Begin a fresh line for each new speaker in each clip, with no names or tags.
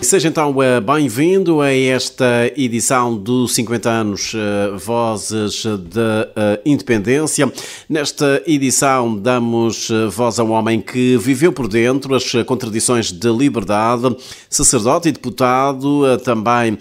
Seja então bem-vindo a esta edição dos 50 anos Vozes da Independência. Nesta edição damos voz a um homem que viveu por dentro as contradições da liberdade, sacerdote e deputado, também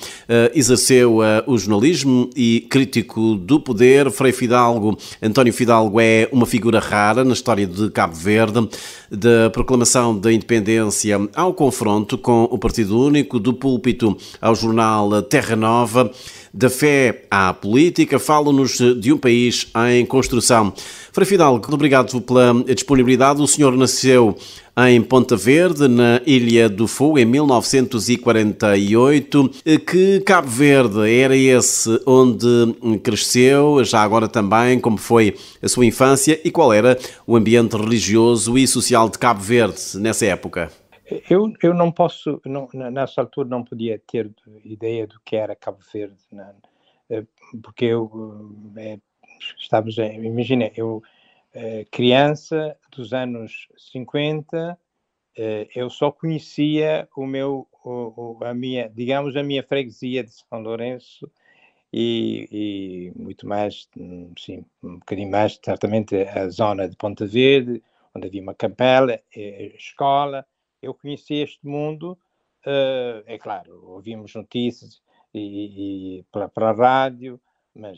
exerceu o jornalismo e crítico do poder. Frei Fidalgo, António Fidalgo, é uma figura rara na história de Cabo Verde, da proclamação da independência ao confronto com o Partido Único, do púlpito ao jornal Terra Nova, da fé à política. Fala-nos de um país em construção. Frei Fidalgo, obrigado pela disponibilidade. O senhor nasceu em Ponta Verde, na Ilha do Fogo, em 1948. Que Cabo Verde era esse onde cresceu? Já agora também, como foi a sua infância e qual era o ambiente religioso e social de Cabo Verde nessa época?
Eu não posso, nessa altura não podia ter ideia do que era Cabo Verde, porque imagina, criança dos anos 50, eu só conhecia a minha freguesia de São Lourenço e muito mais, sim, um bocadinho mais, certamente a zona de Ponta Verde, onde havia uma capela, escola. Eu conheci este mundo, é claro, ouvimos notícias e para a rádio, mas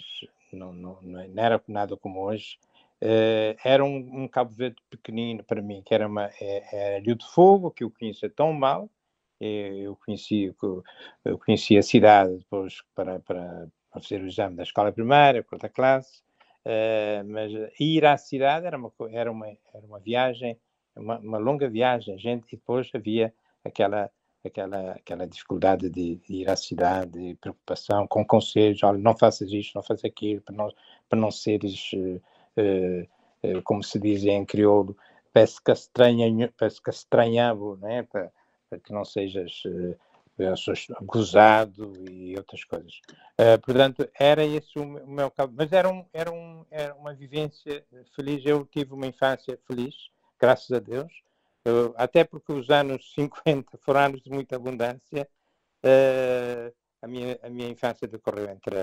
não era nada como hoje. Era um Cabo Verde pequenino para mim, que era Ilha de Fogo, que eu conhecia tão mal. Eu conheci a cidade depois para fazer o exame da escola primária, quarta classe, mas ir à cidade era uma viagem, uma longa viagem, gente, e depois havia aquela dificuldade de ir à cidade, preocupação com conselhos, olha, não faças isto, não faças aquilo, para não seres, como se diz em crioulo, parece que estranhavo, né? Para que não sejas gozado e outras coisas. Portanto, era esse o meu caso, mas era uma vivência feliz. Eu tive uma infância feliz, graças a Deus, até porque os anos 50 foram anos de muita abundância. A minha infância decorreu entre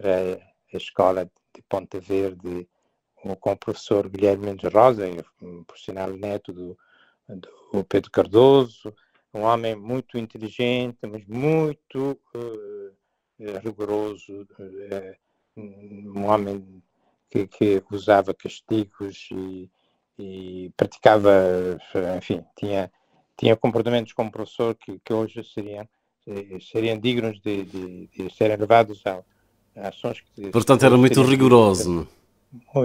a escola de Ponta Verde com o professor Guilherme Mendes Rosa, por sinal neto do Pedro Cardoso, um homem muito inteligente, mas muito rigoroso, um homem que usava castigos e praticava, enfim, tinha comportamentos como professor que hoje seriam dignos de serem levados a ações que...
Portanto, era muito rigoroso.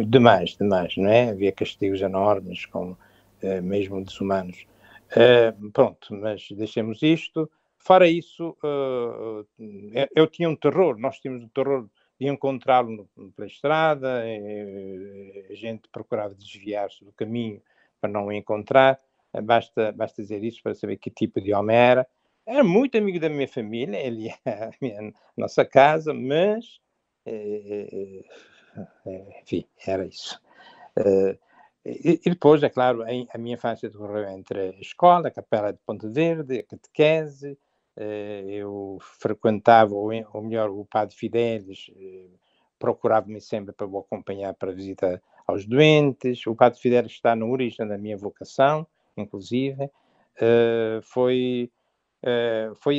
Demais, não é? Havia castigos enormes, mesmo desumanos. Pronto, mas deixemos isto. Fora isso, eu tinha um terror, nós tínhamos um terror de encontrá-lo pela estrada, a gente procurava desviar-se do caminho para não o encontrar. Basta dizer isso para saber que tipo de homem era. Era muito amigo da minha família, ele ia à nossa casa, mas, enfim, era isso. E depois, é claro, a minha infância decorreu entre a escola, a capela de Ponte Verde, a catequese. Eu frequentava, ou melhor, o Padre Fidelis procurava-me sempre para o acompanhar para visita aos doentes. O Padre Fidelis está na origem da minha vocação, inclusive. Foi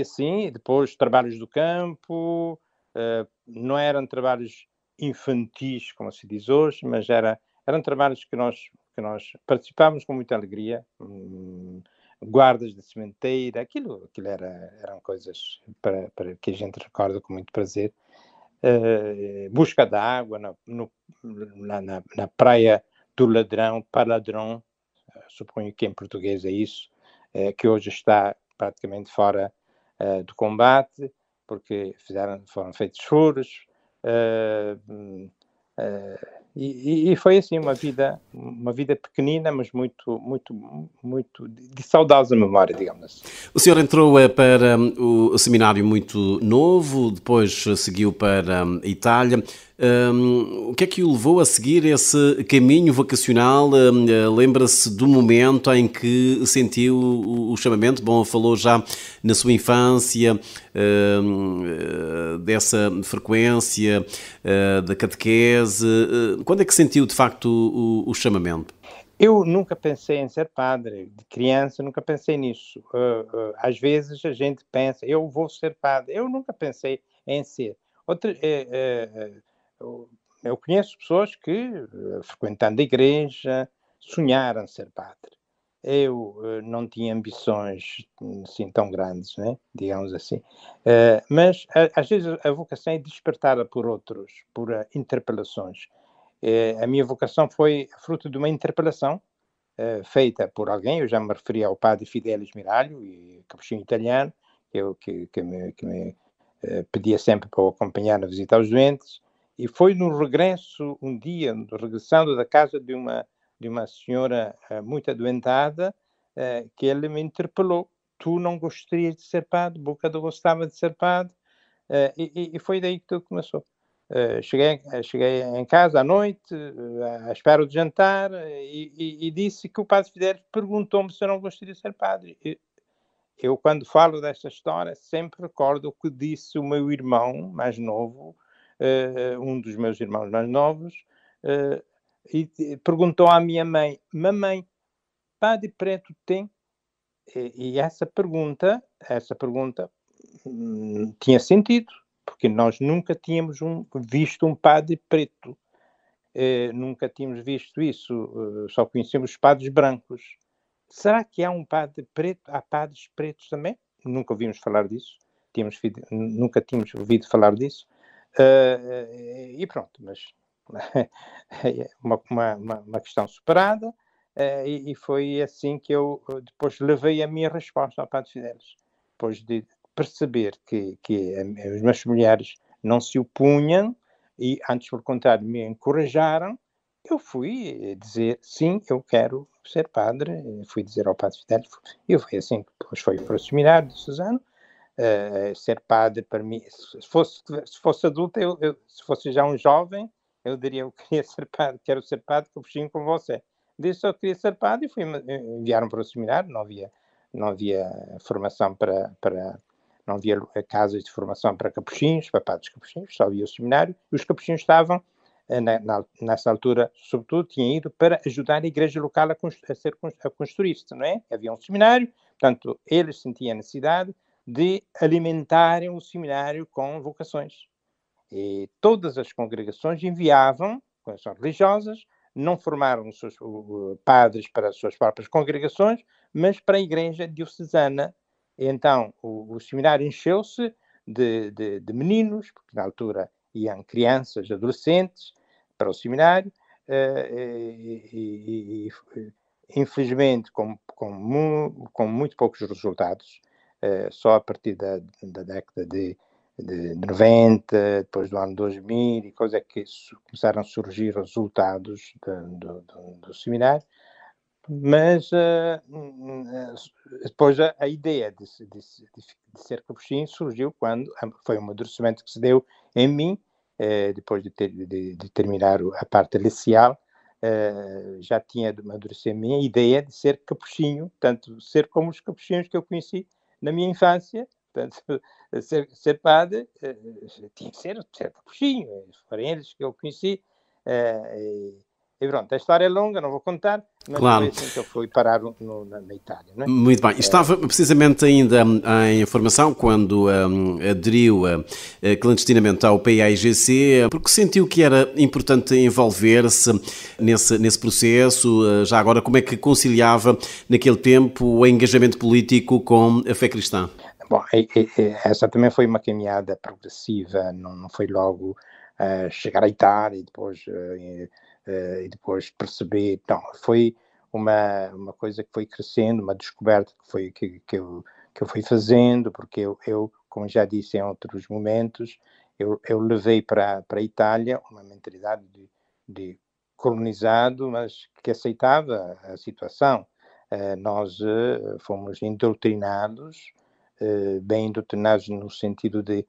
assim. Depois, trabalhos do campo, não eram trabalhos infantis, como se diz hoje, mas eram trabalhos que nós participámos com muita alegria. Guardas de sementeira, aquilo eram coisas para que a gente recorda com muito prazer. Busca da água na praia do Ladrão, Paladrão, suponho que em português é isso, que hoje está praticamente fora do combate, porque foram feitos furos. E foi assim uma vida pequenina, mas muito de saudosa memória, digamos assim.
O senhor entrou para o seminário muito novo, depois seguiu para a Itália. O que é que o levou a seguir esse caminho vocacional? Lembra-se do momento em que sentiu o chamamento? Bom, falou já na sua infância, dessa frequência, da catequese. Quando é que sentiu, de facto, o chamamento?
Eu nunca pensei em ser padre, de criança nunca pensei nisso. Às vezes a gente pensa, eu vou ser padre. Eu nunca pensei em ser. Eu conheço pessoas que, frequentando a igreja, sonharam ser padre. Eu não tinha ambições assim tão grandes, né? Digamos assim. Mas às vezes a vocação é despertada por outros, por interpelações. A minha vocação foi fruto de uma interpelação feita por alguém. Eu já me referi ao padre Fidelis Miralho, capuchinho italiano, que me pedia sempre para o acompanhar na visita aos doentes. E foi no regresso, um dia, regressando da casa de uma senhora muito adoentada, que ele me interpelou. Tu não gostarias de ser padre? Bocado gostava de ser padre? E foi daí que tudo começou. Cheguei em casa à noite, à espera do jantar, e disse que o padre Fidel perguntou-me se eu não gostaria de ser padre. Eu, quando falo desta história, sempre recordo o que disse o meu irmão mais novo, um dos meus irmãos mais novos, e perguntou à minha mãe: Mamãe, padre preto tem? E essa pergunta tinha sentido, porque nós nunca tínhamos visto um padre preto. Nunca tínhamos visto isso, só conhecemos os padres brancos. Será que há um padre preto? Há padres pretos também? Nunca ouvimos falar disso. Nunca tínhamos ouvido falar disso. E pronto, mas uma questão superada. E foi assim que eu depois levei a minha resposta ao padre Fidelis. Depois de perceber que os meus familiares não se opunham e, antes, pelo contrário, me encorajaram, eu fui dizer, sim, eu quero ser padre. Fui dizer ao padre Fidelis, e foi assim que depois foi para o seminário de Suzano. Ser padre, para mim, se fosse adulto, se fosse já um jovem, eu diria, eu queria ser padre, quero ser padre, capuchinho com você. Disse eu queria ser padre e enviaram para o seminário. Não havia formação não havia casas de formação para capuchinhos, para padres capuchinhos, só havia o seminário, e os capuchinhos estavam, nessa altura, sobretudo, tinham ido para ajudar a igreja local a construir-se, não é? Havia um seminário, portanto, eles sentiam a necessidade de alimentarem o seminário com vocações. E todas as congregações enviavam, congregações religiosas, não formaram os seus padres para as suas próprias congregações, mas para a igreja diocesana. E então o seminário encheu-se de meninos, porque na altura iam crianças, adolescentes, para o seminário, e infelizmente com muito poucos resultados. Só a partir da década de 90, depois do ano 2000, e coisa que começaram a surgir resultados do seminário. Mas depois a ideia de ser capuchinho surgiu quando foi um amadurecimento que se deu em mim, depois de terminar a parte liceal. Já tinha de amadurecer em mim a ideia de ser capuchinho, tanto ser como os capuchinhos que eu conheci na minha infância. Portanto, ser padre tinha que ser capuchinho, foram eles que eu conheci. E pronto, a história é longa, não vou contar, mas
Claro.
foi assim que eu fui parar na Itália, não é?
Muito bem. Estava precisamente ainda em formação quando aderiu clandestinamente ao PAIGC, porque sentiu que era importante envolver-se nesse processo. Já agora, como é que conciliava naquele tempo o engajamento político com a fé cristã?
Bom, essa também foi uma caminhada progressiva, não foi logo chegar à Itália e depois perceber. Não, foi uma coisa que foi crescendo, uma descoberta que eu fui fazendo, porque eu, como já disse em outros momentos, eu levei para a Itália uma mentalidade de colonizado, mas que aceitava a situação. Nós fomos bem doutrinados no sentido de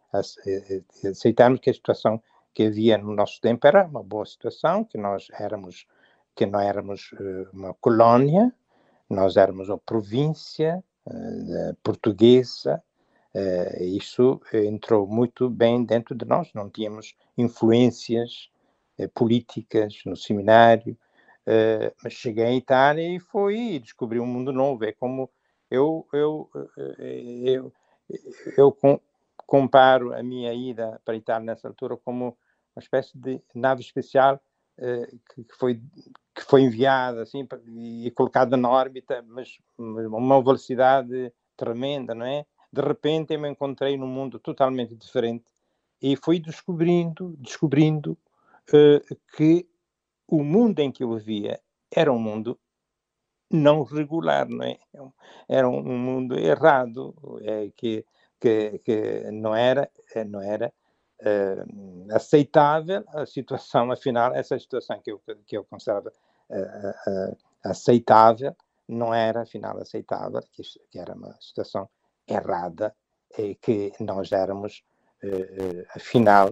aceitarmos que a situação que havia no nosso tempo era uma boa situação, que não éramos uma colónia, nós éramos uma província portuguesa. Isso entrou muito bem dentro de nós, não tínhamos influências políticas no seminário, mas cheguei à Itália e descobri um mundo novo. É como eu comparo a minha ida para a Itália nessa altura como uma espécie de nave especial que foi enviada assim, e colocada na órbita, mas uma velocidade tremenda, não é? De repente eu me encontrei num mundo totalmente diferente e fui descobrindo que o mundo em que eu vivia era um mundo não regular, não é? Era um mundo errado, que não era aceitável a situação. Afinal, essa situação que eu considerava aceitável não era, afinal, aceitável, que era uma situação errada, e que nós éramos, afinal,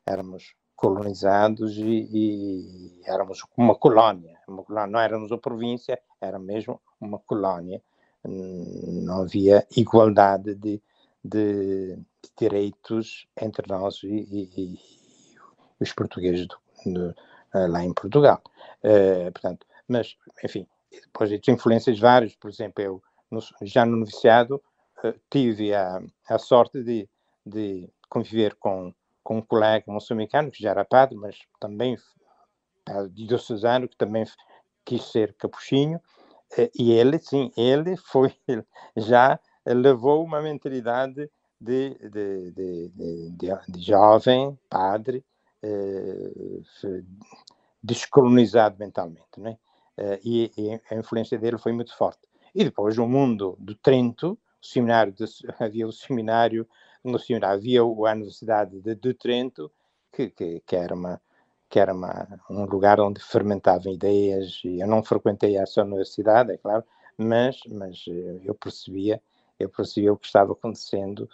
éramos colonizados e éramos uma colónia, não éramos uma província, era mesmo uma colónia. Não havia igualdade de direitos entre nós e os portugueses lá em Portugal. Portanto, mas, enfim, depois de influências várias, por exemplo, eu já no noviciado tive a sorte de conviver com um colega moçambicano que já era padre, mas também diocesano, que também quis ser capuchinho, e ele, sim, ele já levou uma mentalidade de jovem padre, descolonizado mentalmente, não é? E a influência dele foi muito forte. E depois o mundo do Trento, havia o seminário, havia a Universidade de Trento, que era um lugar onde fermentavam ideias, e eu não frequentei essa universidade, é claro, mas eu percebia o que estava acontecendo,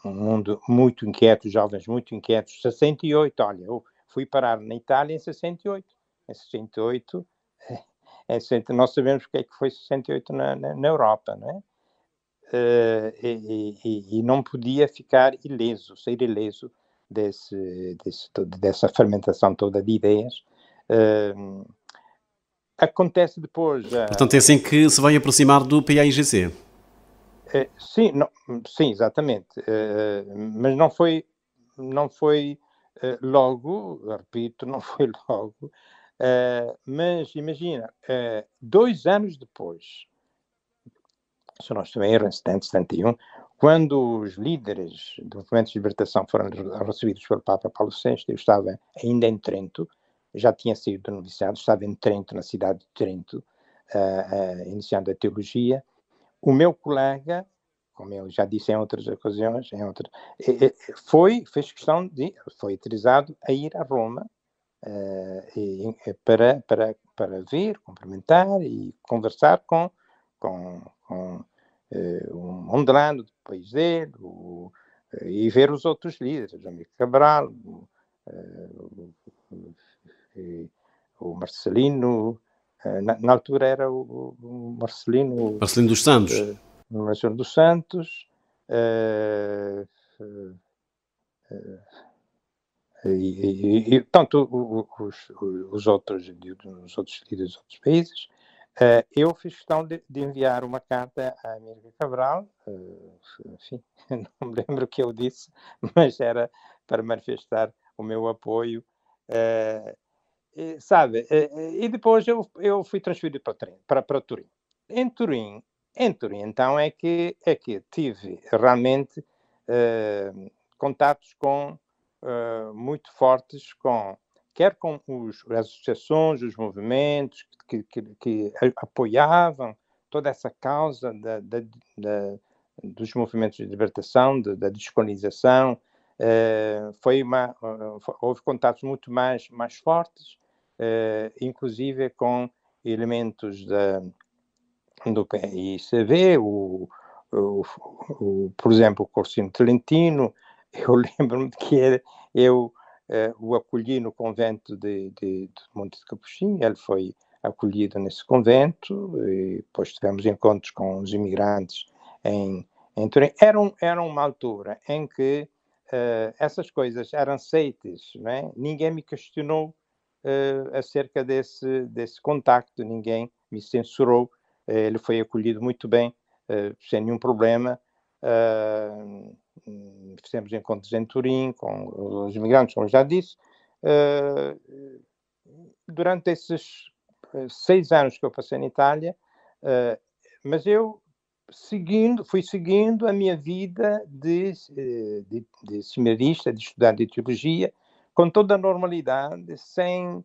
um mundo muito inquieto, jovens muito inquietos. 68, olha, eu fui parar na Itália em 68. Em 68, nós sabemos o que é que foi 68 na Europa, não é? E não podia sair ileso dessa fermentação toda de ideias. Acontece depois...
Portanto, é assim que se vai aproximar do PAIGC.
Sim, sim, exatamente. Mas não foi logo, repito, não foi logo. Mas imagina, 2 anos depois, se não estou em erro, em 70, 71, quando os líderes do movimento de libertação foram recebidos pelo Papa Paulo VI, eu estava ainda em Trento, já tinha saído do noviciado, estava em Trento, na cidade de Trento, iniciando a teologia. O meu colega, como eu já disse em outras ocasiões, fez questão foi autorizado a ir a Roma para ver, cumprimentar e conversar com um mondelano do país dele, e ver os outros líderes, o amigo Cabral, o Marcelino, na altura era o Marcelino
dos Santos.
Marcelino dos Santos, e tanto os outros líderes dos outros países. Eu fiz questão de enviar uma carta à Amílcar Cabral, enfim, não me lembro o que eu disse, mas era para manifestar o meu apoio, sabe? E depois eu fui transferido para Turim. Em Turim, então, é que tive realmente contatos muito fortes quer com as associações, os movimentos que apoiavam toda essa causa dos movimentos de libertação, da descolonização. Houve contatos muito mais fortes, inclusive com elementos do PICV, por exemplo, o Corsino Tolentino, eu lembro-me de que eu o acolhi no convento de Monte de Capuchinho, ele foi acolhido nesse convento, e depois tivemos encontros com os imigrantes em Turim. Era uma altura em que essas coisas eram aceitas, não é? Ninguém me questionou acerca desse contacto, ninguém me censurou, ele foi acolhido muito bem, sem nenhum problema. Fizemos encontros em Turim com os imigrantes, como já disse. Durante esses 6 anos que eu passei na Itália, mas eu fui seguindo a minha vida de seminarista, de estudante de teologia, com toda a normalidade, sem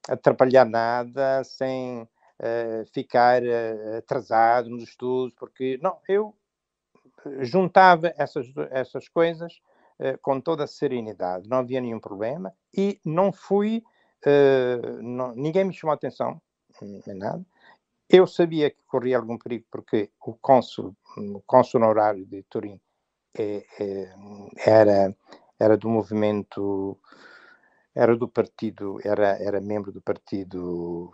atrapalhar nada, sem ficar atrasado nos estudos, porque não, eu juntava essas coisas com toda a serenidade, não havia nenhum problema e não fui, ninguém me chamou a atenção, nem nada. Eu sabia que corria algum perigo porque o cônsul honorário de Turim era do movimento, era do partido, era membro do partido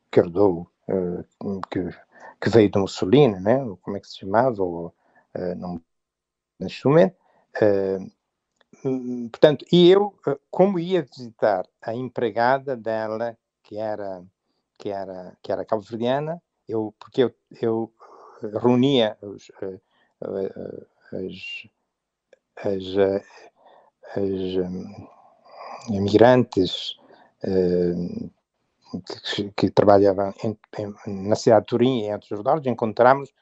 que herdou, que veio do Mussolini, né? Como é que se chamava? Não, neste momento. Portanto, e eu, como ia visitar a empregada dela, que era cabo-verdiana, porque eu reunia as imigrantes que trabalhavam na cidade de Turim e entre os redores, encontramos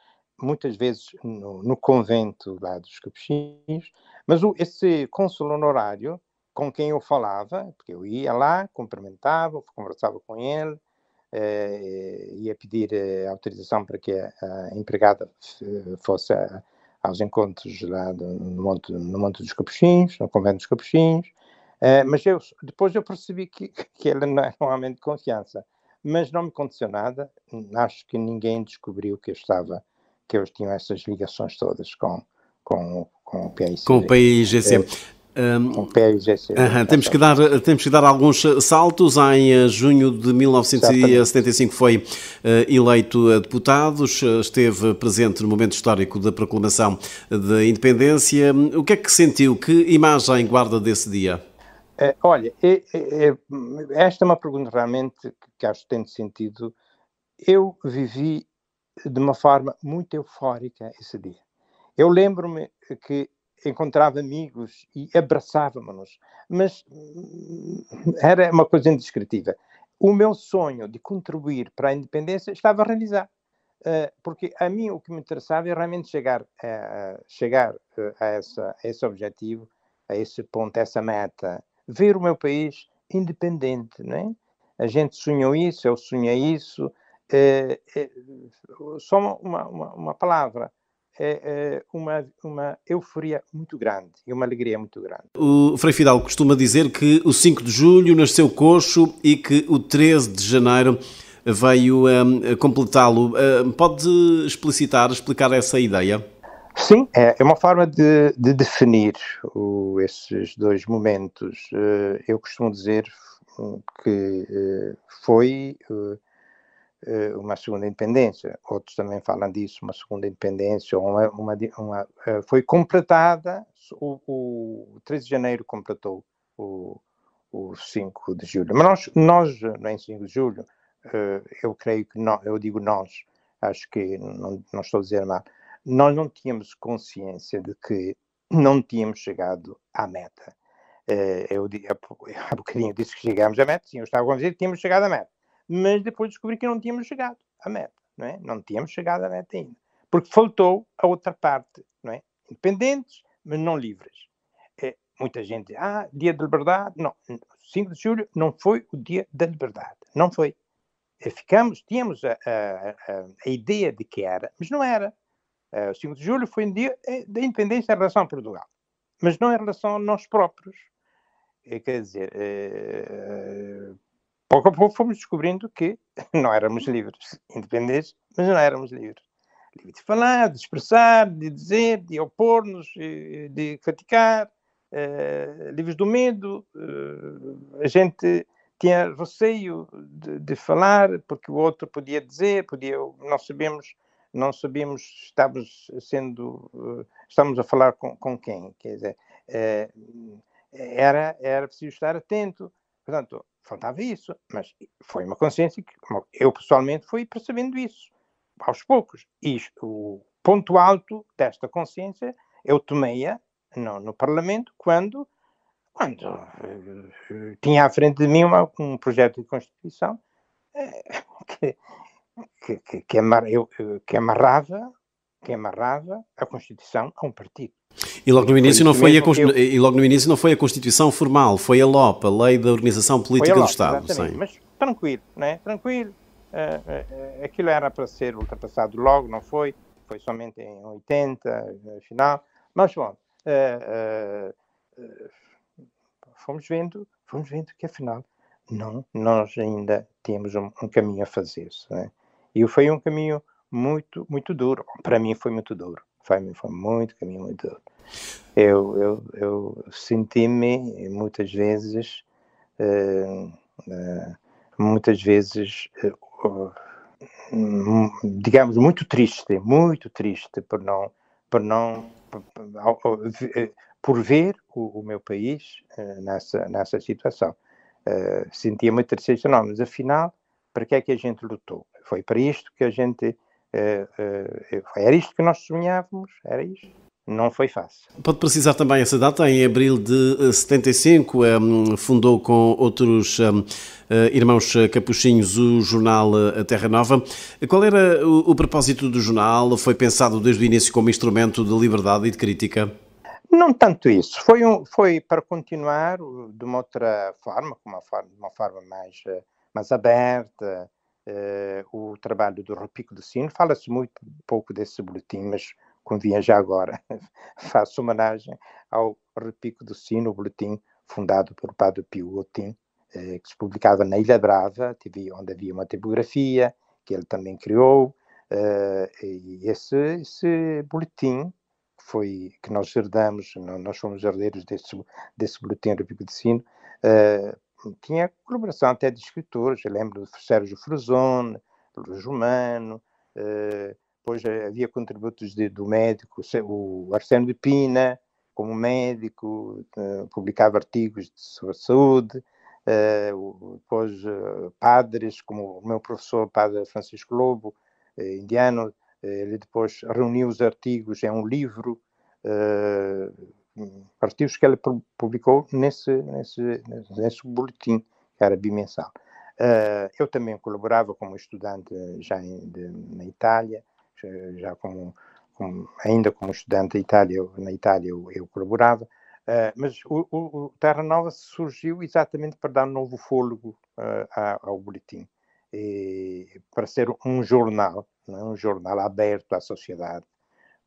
muitas vezes no convento lá dos Capuchinhos, mas esse cônsul honorário com quem eu falava, porque eu ia lá, cumprimentava, conversava com ele, ia pedir autorização para que a empregada fosse aos encontros lá no Monte dos Capuchinhos, no convento dos Capuchinhos, mas depois eu percebi que ele não era um homem de confiança, mas não me aconteceu nada. Acho que ninguém descobriu que eu tinha essas ligações todas com o PAICG.
Com o PAIGC.
Com o PAIGC.
Temos que dar alguns saltos. Em junho de 1975 foi eleito deputado, esteve presente no momento histórico da proclamação da independência. O que é que sentiu? Que imagem guarda desse dia?
Olha, esta é uma pergunta realmente que acho que tem sentido. Eu vivi de uma forma muito eufórica esse dia. Eu lembro-me que encontrava amigos e abraçávamos-nos, mas era uma coisa indescritível. O meu sonho de contribuir para a independência estava a realizar, porque a mim o que me interessava é realmente chegar a esse objetivo, a esse ponto, a essa meta, ver o meu país independente, não é? A gente sonhou isso, eu sonhei isso. Só uma palavra, uma euforia muito grande e uma alegria muito grande.
O Frei Fidalgo costuma dizer que o 5 de julho nasceu coxo e que o 13 de janeiro veio completá-lo. Pode explicar essa ideia?
Sim, é uma forma de definir esses dois momentos. Eu costumo dizer que foi uma segunda independência. Outros também falam disso, uma segunda independência, foi completada, o 13 de janeiro completou o 5 de julho. Mas nós não é em 5 de julho, eu creio que eu digo nós, acho que não estou a dizer mal, nós não tínhamos consciência de que não tínhamos chegado à meta. Há bocadinho disse que chegámos à meta, sim, eu estava a dizer que tínhamos chegado à meta, mas depois descobri que não tínhamos chegado à meta, não é? Não tínhamos chegado à meta ainda, porque faltou a outra parte, não é? Independentes, mas não livres. Muita gente diz, dia da liberdade, não, 5 de julho não foi o dia da liberdade, não foi. Tínhamos a ideia de que era, mas não era. O 5 de julho foi um dia da independência em relação a Portugal, mas não em relação a nós próprios. Quer dizer, pouco a pouco fomos descobrindo que não éramos livres, independentes, mas não éramos livres. livre de falar, de expressar, de dizer, de opor-nos, de criticar, livres do medo. A gente tinha receio de falar, porque o outro podia dizer, não sabíamos se estamos a falar com quem, quer dizer, era preciso estar atento. Portanto, faltava isso, mas foi uma consciência que eu pessoalmente fui percebendo isso, aos poucos. O ponto alto desta consciência eu tomei-a no Parlamento quando tinha à frente de mim um projeto de Constituição que amarrava a Constituição a um partido.
E logo no início não foi e logo no início não foi a Constituição formal, foi a LOP, a Lei da Organização Política do Estado.
Exatamente, sim. Mas tranquilo, né? Tranquilo. Aquilo era para ser ultrapassado logo, não foi? Foi somente em 80, no final. Mas, bom, fomos vendo que, afinal, nós ainda temos um caminho a fazer. Né? E foi um caminho muito, muito duro. Para mim foi muito duro. Foi muito caminho muito duro. Eu senti-me muitas vezes digamos muito triste por ver o meu país nessa situação. Sentia muita tristeza, não, mas afinal, para que é que a gente lutou? Foi para isto que a gente era isto que nós sonhávamos, era isto. Não foi fácil.
Pode precisar também essa data, em abril de 75, fundou com outros irmãos capuchinhos o jornal Terra Nova. Qual era o propósito do jornal? Foi pensado desde o início como instrumento de liberdade e de crítica?
Não tanto isso. Foi para continuar de uma outra forma, de uma forma mais aberta, o trabalho do Repique do Sino. Fala-se muito pouco desse boletim, mas convinha já agora. Faço homenagem ao Repique do Sino, o boletim fundado por Padre Pio Otim, que se publicava na Ilha Brava, onde havia uma tipografia, que ele também criou. E esse boletim que nós herdamos, nós fomos herdeiros desse boletim Repique do Sino, tinha colaboração até de escritores. Eu lembro de Sérgio Frusone, Luís Romano, depois havia contributos do médico, o Arsène de Pina, como médico, publicava artigos sobre saúde, depois padres, como o meu professor, Padre Francisco Lobo, indiano, ele depois reuniu os artigos em um livro, artigos que ele publicou nesse boletim, que era bimensal. Eu também colaborava como estudante já na Itália, ainda como estudante na Itália eu colaborava, mas o Terra Nova surgiu exatamente para dar novo fôlego ao boletim, para ser um jornal, um jornal aberto à sociedade,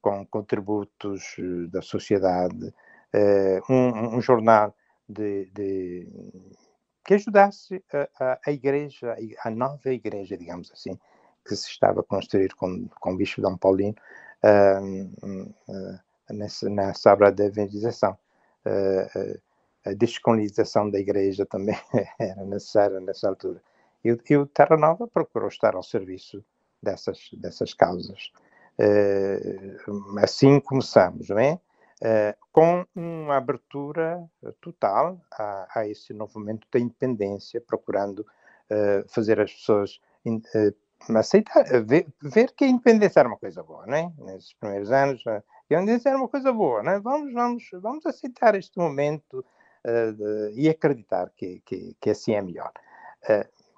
com contributos da sociedade, um jornal que ajudasse a igreja, a nova igreja, digamos assim, que se estava a construir com o Bispo Dom Paulino nessa obra de evangelização. A descolonização da igreja também era necessária nessa altura. E o Terra Nova procurou estar ao serviço dessas causas. Assim começamos, não é? Com uma abertura total a esse novo momento da independência, procurando fazer as pessoas aceitar, ver que a independência era uma coisa boa, não é? Nesses primeiros anos, a independência era uma coisa boa, não é? Vamos aceitar este momento e acreditar que assim é melhor.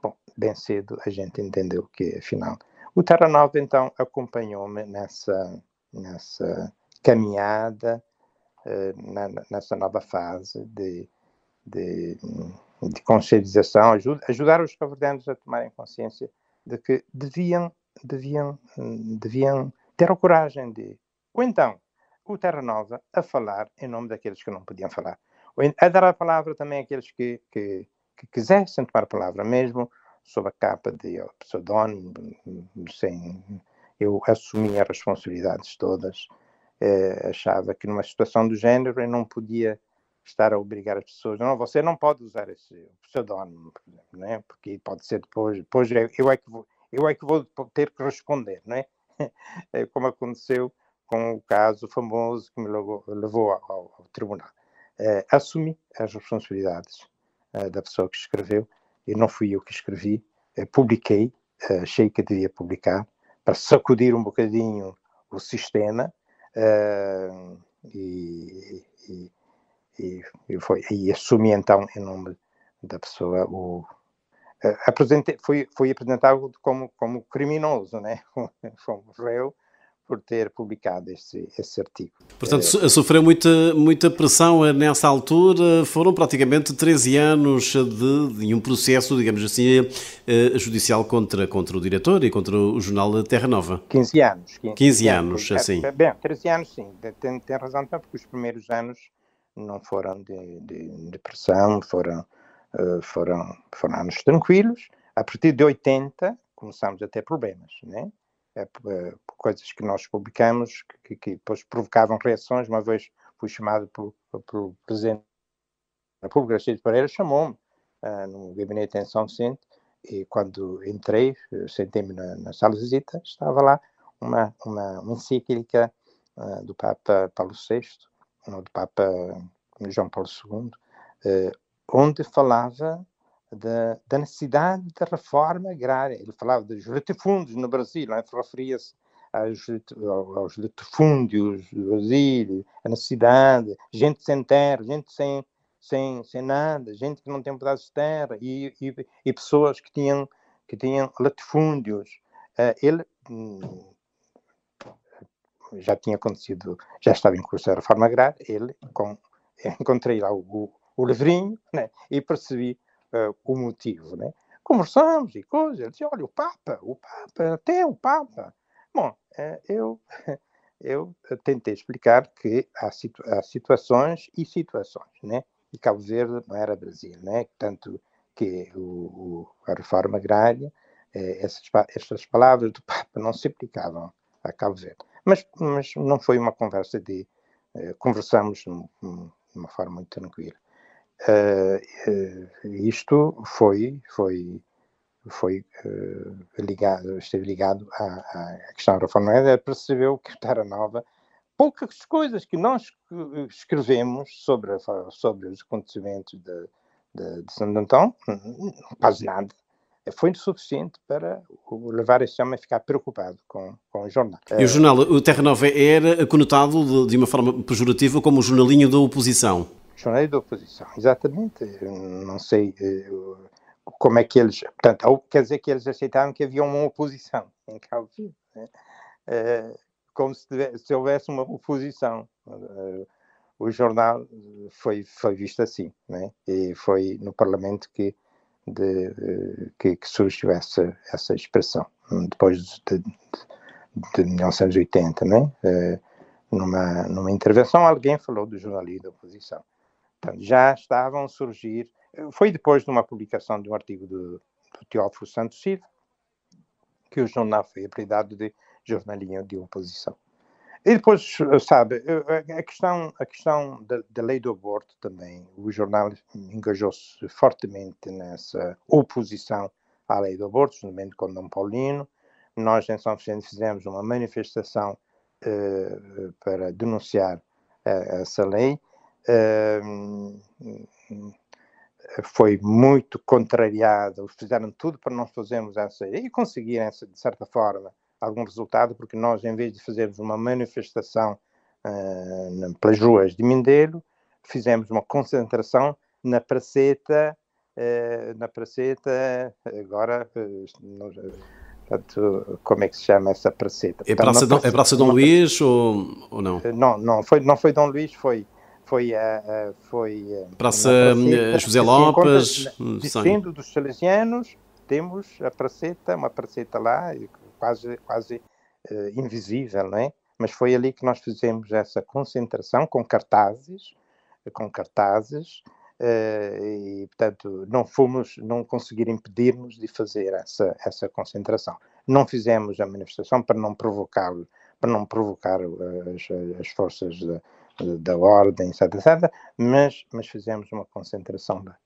Bom, bem cedo a gente entendeu que, afinal, o Terra Nova, então, acompanhou-me nessa caminhada, nessa nova fase de conscientização, ajudar os cabo-verdianos a tomarem consciência de que deviam ter a coragem ou então, o Terra Nova a falar em nome daqueles que não podiam falar, ou a dar a palavra também àqueles que quisessem tomar a palavra, mesmo sob a capa de pseudónimo, sem eu assumi as responsabilidades todas. Achava que numa situação do género eu não podia estar a obrigar as pessoas. Não, você não pode usar esse pseudónimo, por exemplo, né? Porque pode ser depois eu é que vou ter que responder, né? Como aconteceu com o caso famoso que me levou ao tribunal. Assumi as responsabilidades da pessoa que escreveu, e não fui eu que escrevi, publiquei, achei que devia publicar, para sacudir um bocadinho o sistema, e assumi então em nome da pessoa fui apresentado como criminoso, né? Como réu, por ter publicado esse artigo.
Portanto, sofreu muita pressão nessa altura. Foram praticamente 13 anos de um processo, digamos assim, judicial contra o diretor e contra o jornal Terra Nova.
15 anos.
15 anos, assim.
Bem, 13 anos, sim. Tem razão, porque os primeiros anos não foram de pressão, foram anos tranquilos. A partir de 80 começamos a ter problemas, né? Coisas que nós publicamos que depois provocavam reações. Uma vez fui chamado pelo Presidente da República, Aristides Pereira, chamou-me no gabinete em São Vicente, e quando entrei, sentei-me na sala de visita, estava lá uma encíclica do Papa Paulo VI, ou do Papa João Paulo II, onde falava da necessidade da reforma agrária. Ele falava dos latifúndios no Brasil, né? Referia-se aos latifúndios do Brasil, a necessidade, gente sem terra, gente sem nada, gente que não tem pedaços de terra, e pessoas que tinham latifúndios. Ele já tinha acontecido, já estava em curso a reforma agrária. Encontrei lá o livrinho, né? E percebi o motivo, né? Conversamos e coisas. Ele disse: olha, o Papa, até o Papa. Bom, eu tentei explicar que há situações e situações, né? E Cabo Verde não era Brasil, né? Tanto que a reforma agrária, estas palavras do Papa não se aplicavam a Cabo Verde. Mas não foi uma conversa conversamos de uma forma muito tranquila. Isto esteve ligado à questão da reforma agrária. Percebeu que Terra Nova, poucas coisas que nós escrevemos sobre os acontecimentos de Santo Antão, quase nada, foi suficiente para levar esse homem a ficar preocupado com o jornal.
E o jornal, o Terra Nova, era conotado de uma forma pejorativa como o jornalinho da oposição.
Jornalismo da oposição, exatamente. Não sei como é que eles... Portanto, quer dizer que eles aceitaram que havia uma oposição em Cabo Verde, né? Como se houvesse uma oposição. O jornal foi visto assim, né? E foi no Parlamento que surgiu essa expressão, depois de 1980, né? Numa intervenção, alguém falou do jornalismo da oposição. Portanto, já estavam a surgir. Foi depois de uma publicação de um artigo do Teófilo Santos Silva que o jornal foi apelidado de jornalinho de oposição. E depois, sabe, a questão da lei do aborto também. O jornal engajou-se fortemente nessa oposição à lei do aborto, juntamente com Dom Paulino. Nós, em São Vicente, fizemos uma manifestação para denunciar essa lei. Foi muito contrariada, fizeram tudo para nós fazermos essa, e conseguirem, de certa forma, algum resultado, porque nós, em vez de fazermos uma manifestação pelas ruas de Mindelo, fizemos uma concentração na praceta, agora, portanto, como é que se chama essa praceta?
É Praça Dom Luís ou não?
Não foi Dom Luís, foi
Praça José Lopes,
descendo dos Salesianos, temos uma praceta lá, quase invisível, não é? Mas foi ali que nós fizemos essa concentração com cartazes, e, portanto, não conseguiram impedir-nos de fazer essa concentração. Não fizemos a manifestação para não provocar as forças da ordem, etc., mas fizemos uma concentração lá.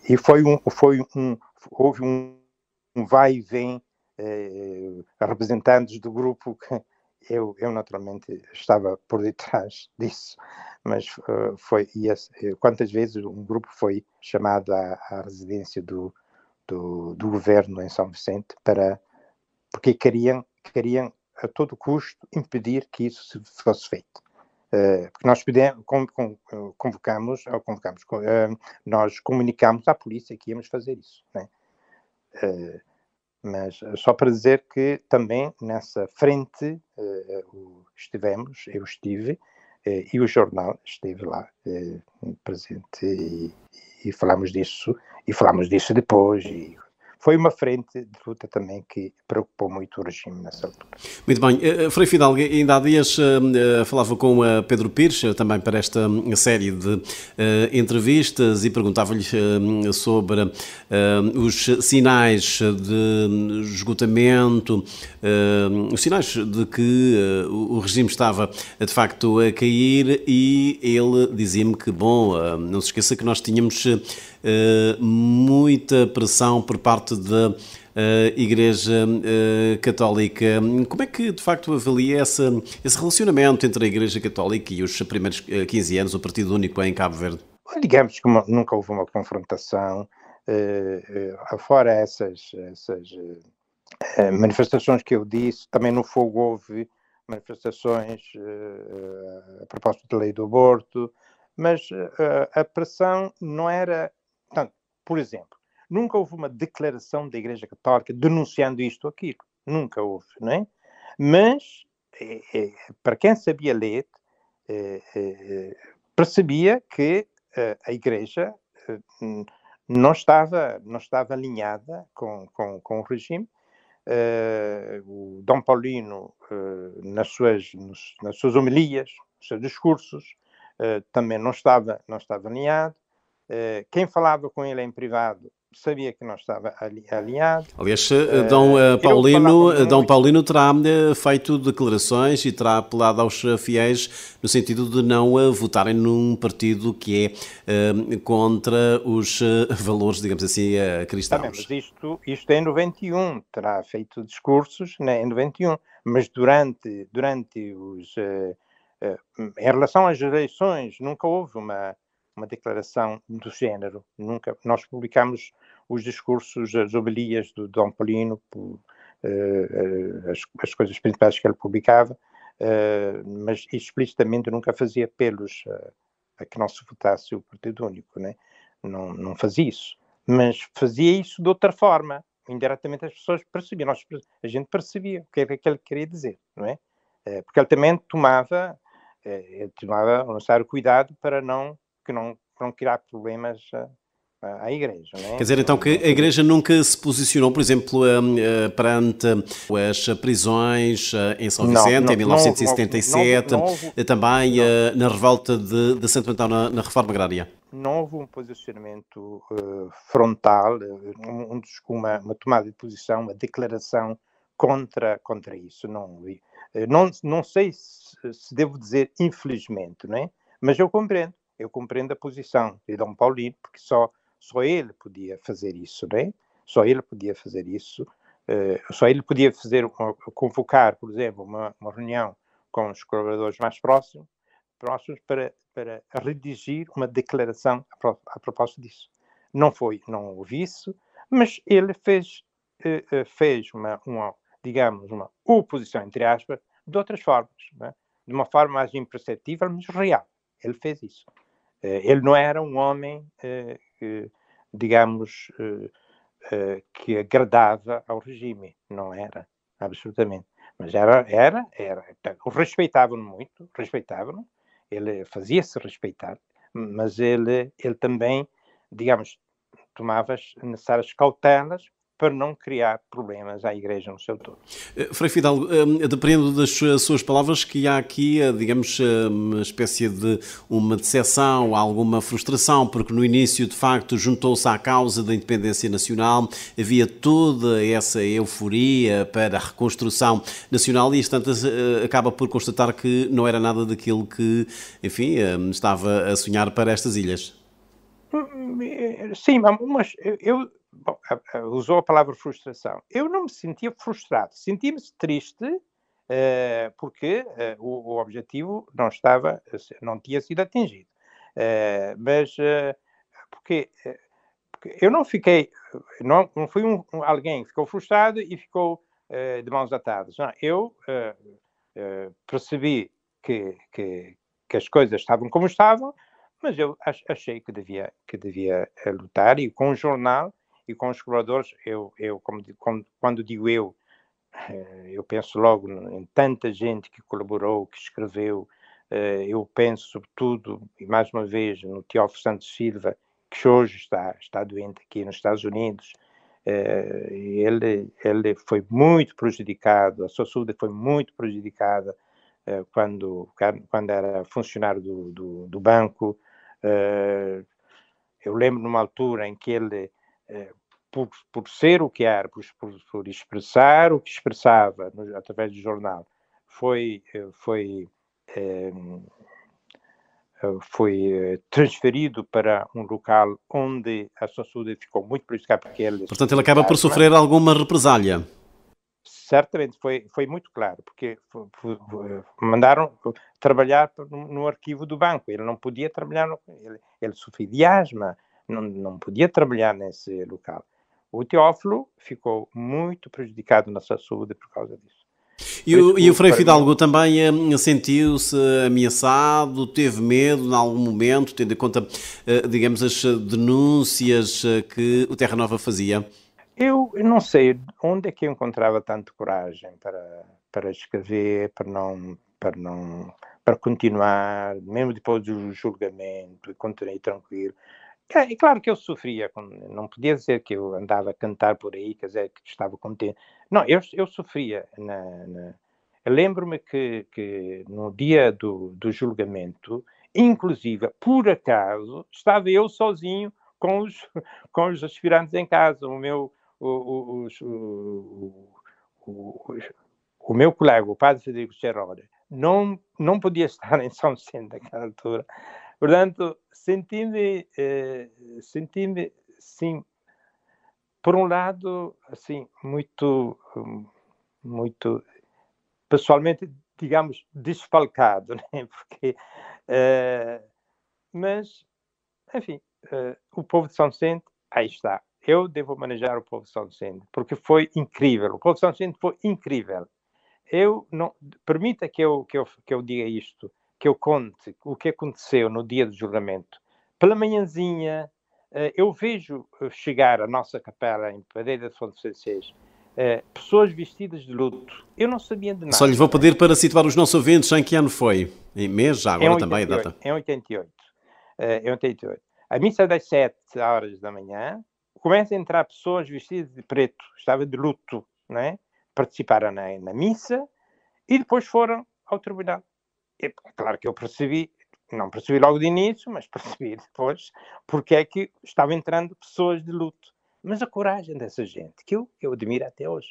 E houve um vai e vem, representantes do grupo que eu naturalmente estava por detrás disso, mas quantas vezes um grupo foi chamado à residência do governo em São Vicente porque queriam a todo custo impedir que isso fosse feito. Porque nós nós comunicámos à polícia que íamos fazer isso, né? Mas só para dizer que também nessa frente eu estive, e o jornal esteve lá presente, e falámos disso depois, e foi uma frente de luta também que preocupou muito o regime nessa altura.
Muito bem. Frei Fidalgo, ainda há dias falava com Pedro Pires, também para esta série de entrevistas, e perguntava-lhe sobre os sinais de esgotamento, os sinais de que o regime estava de facto a cair, e ele dizia-me que, bom, não se esqueça que nós tínhamos muita pressão por parte da Igreja Católica. Como é que, de facto, avalia esse relacionamento entre a Igreja Católica e os primeiros 15 anos, o Partido Único em Cabo Verde?
Digamos que nunca houve uma confrontação, fora essas manifestações que eu disse. Também no Fogo houve manifestações a propósito da lei do aborto, mas a pressão não era... Portanto, por exemplo, nunca houve uma declaração da Igreja Católica denunciando isto ou aquilo. Nunca houve, não é? Mas, para quem sabia ler, percebia que a Igreja não estava alinhada com o regime. O Dom Paulino, nas suas homilias, nos seus discursos, também não estava alinhado. Quem falava com ele em privado sabia que não estava alinhado.
Aliás, Dom Paulino terá feito declarações e terá apelado aos fiéis no sentido de não votarem num partido que é contra os valores, digamos assim, cristãos.
Mas isto é em 91, terá feito discursos, né, em 91, mas durante em relação às eleições nunca houve uma declaração do género. Nunca. Nós publicámos os discursos, as homilias do Dom Paulino, as coisas principais que ele publicava, mas explicitamente nunca fazia apelos a que não se votasse o Partido Único, né? Não fazia isso. Mas fazia isso de outra forma. Indiretamente as pessoas percebiam. A gente percebia o que é que ele queria dizer, não é? Porque ele também tomava o necessário cuidado para não criar problemas à Igreja. Não é?
Quer dizer, então, que a Igreja nunca se posicionou, por exemplo, perante as prisões em São Vicente, em 1977, também na revolta de Santo Antão, na Reforma Agrária?
Não houve um posicionamento frontal, uma tomada de posição, uma declaração contra isso. Não sei se devo dizer infelizmente, não é? Mas eu compreendo a posição de Dom Paulino, porque só ele podia fazer isso, não é? Só ele podia fazer isso. Só ele podia convocar, por exemplo, uma reunião com os colaboradores mais próximos para redigir uma declaração a propósito disso. Não houve isso, mas ele fez digamos, uma oposição, entre aspas, de outras formas, né? De uma forma mais imperceptível, mas real. Ele fez isso. Ele não era um homem, digamos, que agradava ao regime. Não era, absolutamente. Mas era. O respeitavam muito, ele fazia-se respeitar, mas ele também, digamos, tomava as necessárias cautelas para não criar problemas à Igreja no seu todo.
Frei Fidalgo, depreendo das suas palavras que há aqui, digamos, uma espécie de uma decepção, alguma frustração, porque no início, de facto, juntou-se à causa da independência nacional, havia toda essa euforia para a reconstrução nacional e, portanto, acaba por constatar que não era nada daquilo que, enfim, estava a sonhar para estas ilhas.
Sim, mas eu bom, usou a palavra frustração. Eu não me sentia frustrado, sentia-me triste porque o objetivo não tinha sido atingido. Mas porque eu não fiquei, não fui alguém que ficou frustrado e ficou de mãos atadas. Não, eu percebi que as coisas estavam como estavam, mas eu achei que devia lutar, e com o jornal e com os colaboradores, quando digo eu penso logo em tanta gente que colaborou, que escreveu. Eu penso sobretudo, e mais uma vez, no Teófilo Santos Silva, que hoje está doente aqui nos Estados Unidos. Ele foi muito prejudicado, a sua saúde foi muito prejudicada quando era funcionário do banco. Eu lembro numa altura em que ele, por ser o que era, por expressar o que expressava através do jornal, foi transferido para um local onde a sua saúde ficou muito prejudicada, porque ele...
Portanto, ele acaba por sofrer alguma represália.
Certamente, foi muito claro, porque mandaram trabalhar no arquivo do banco. Ele não podia trabalhar, ele sofria de asma, não podia trabalhar nesse local. O Teófilo ficou muito prejudicado na sua saúde por causa disso.
E o Frei Fidalgo também sentiu-se ameaçado, teve medo em algum momento, tendo em conta, digamos, as denúncias que o Terra Nova fazia?
Eu não sei onde é que eu encontrava tanta coragem para escrever, para continuar, mesmo depois do julgamento, e continuei tranquilo. É claro que eu sofria, não podia dizer que eu andava a cantar por aí, quer dizer, que estava contente. Não, eu sofria. Eu lembro-me que no dia do julgamento, inclusive, por acaso, estava eu sozinho com os aspirantes em casa. O meu colega, o padre Frederico Gerolda, não podia estar em São Vicente naquela altura. Portanto, senti-me, sim, por um lado, assim, muito, pessoalmente, digamos, desfalcado, né? Porque, mas, enfim, o povo de São Vicente, aí está. Eu devo manejar o povo de São Vicente, porque foi incrível. O povo de São Vicente foi incrível. Permita que eu diga isto, que eu conte o que aconteceu no dia do julgamento. Pela manhãzinha, eu vejo chegar à nossa capela em Padeira de Fonte Francês pessoas vestidas de luto. Eu não sabia de nada.
Só lhe vou pedir para situar os nossos ouvintes em que ano foi. Em mês, já agora também a data.
Em 88. Em 88. A missa das 7 horas da manhã, começa a entrar pessoas vestidas de preto, estava de luto, não é? Participaram na missa e depois foram ao tribunal. É claro que eu não percebi logo de início, mas percebi depois porque é que estavam entrando pessoas de luto. Mas a coragem dessa gente, que eu admiro até hoje,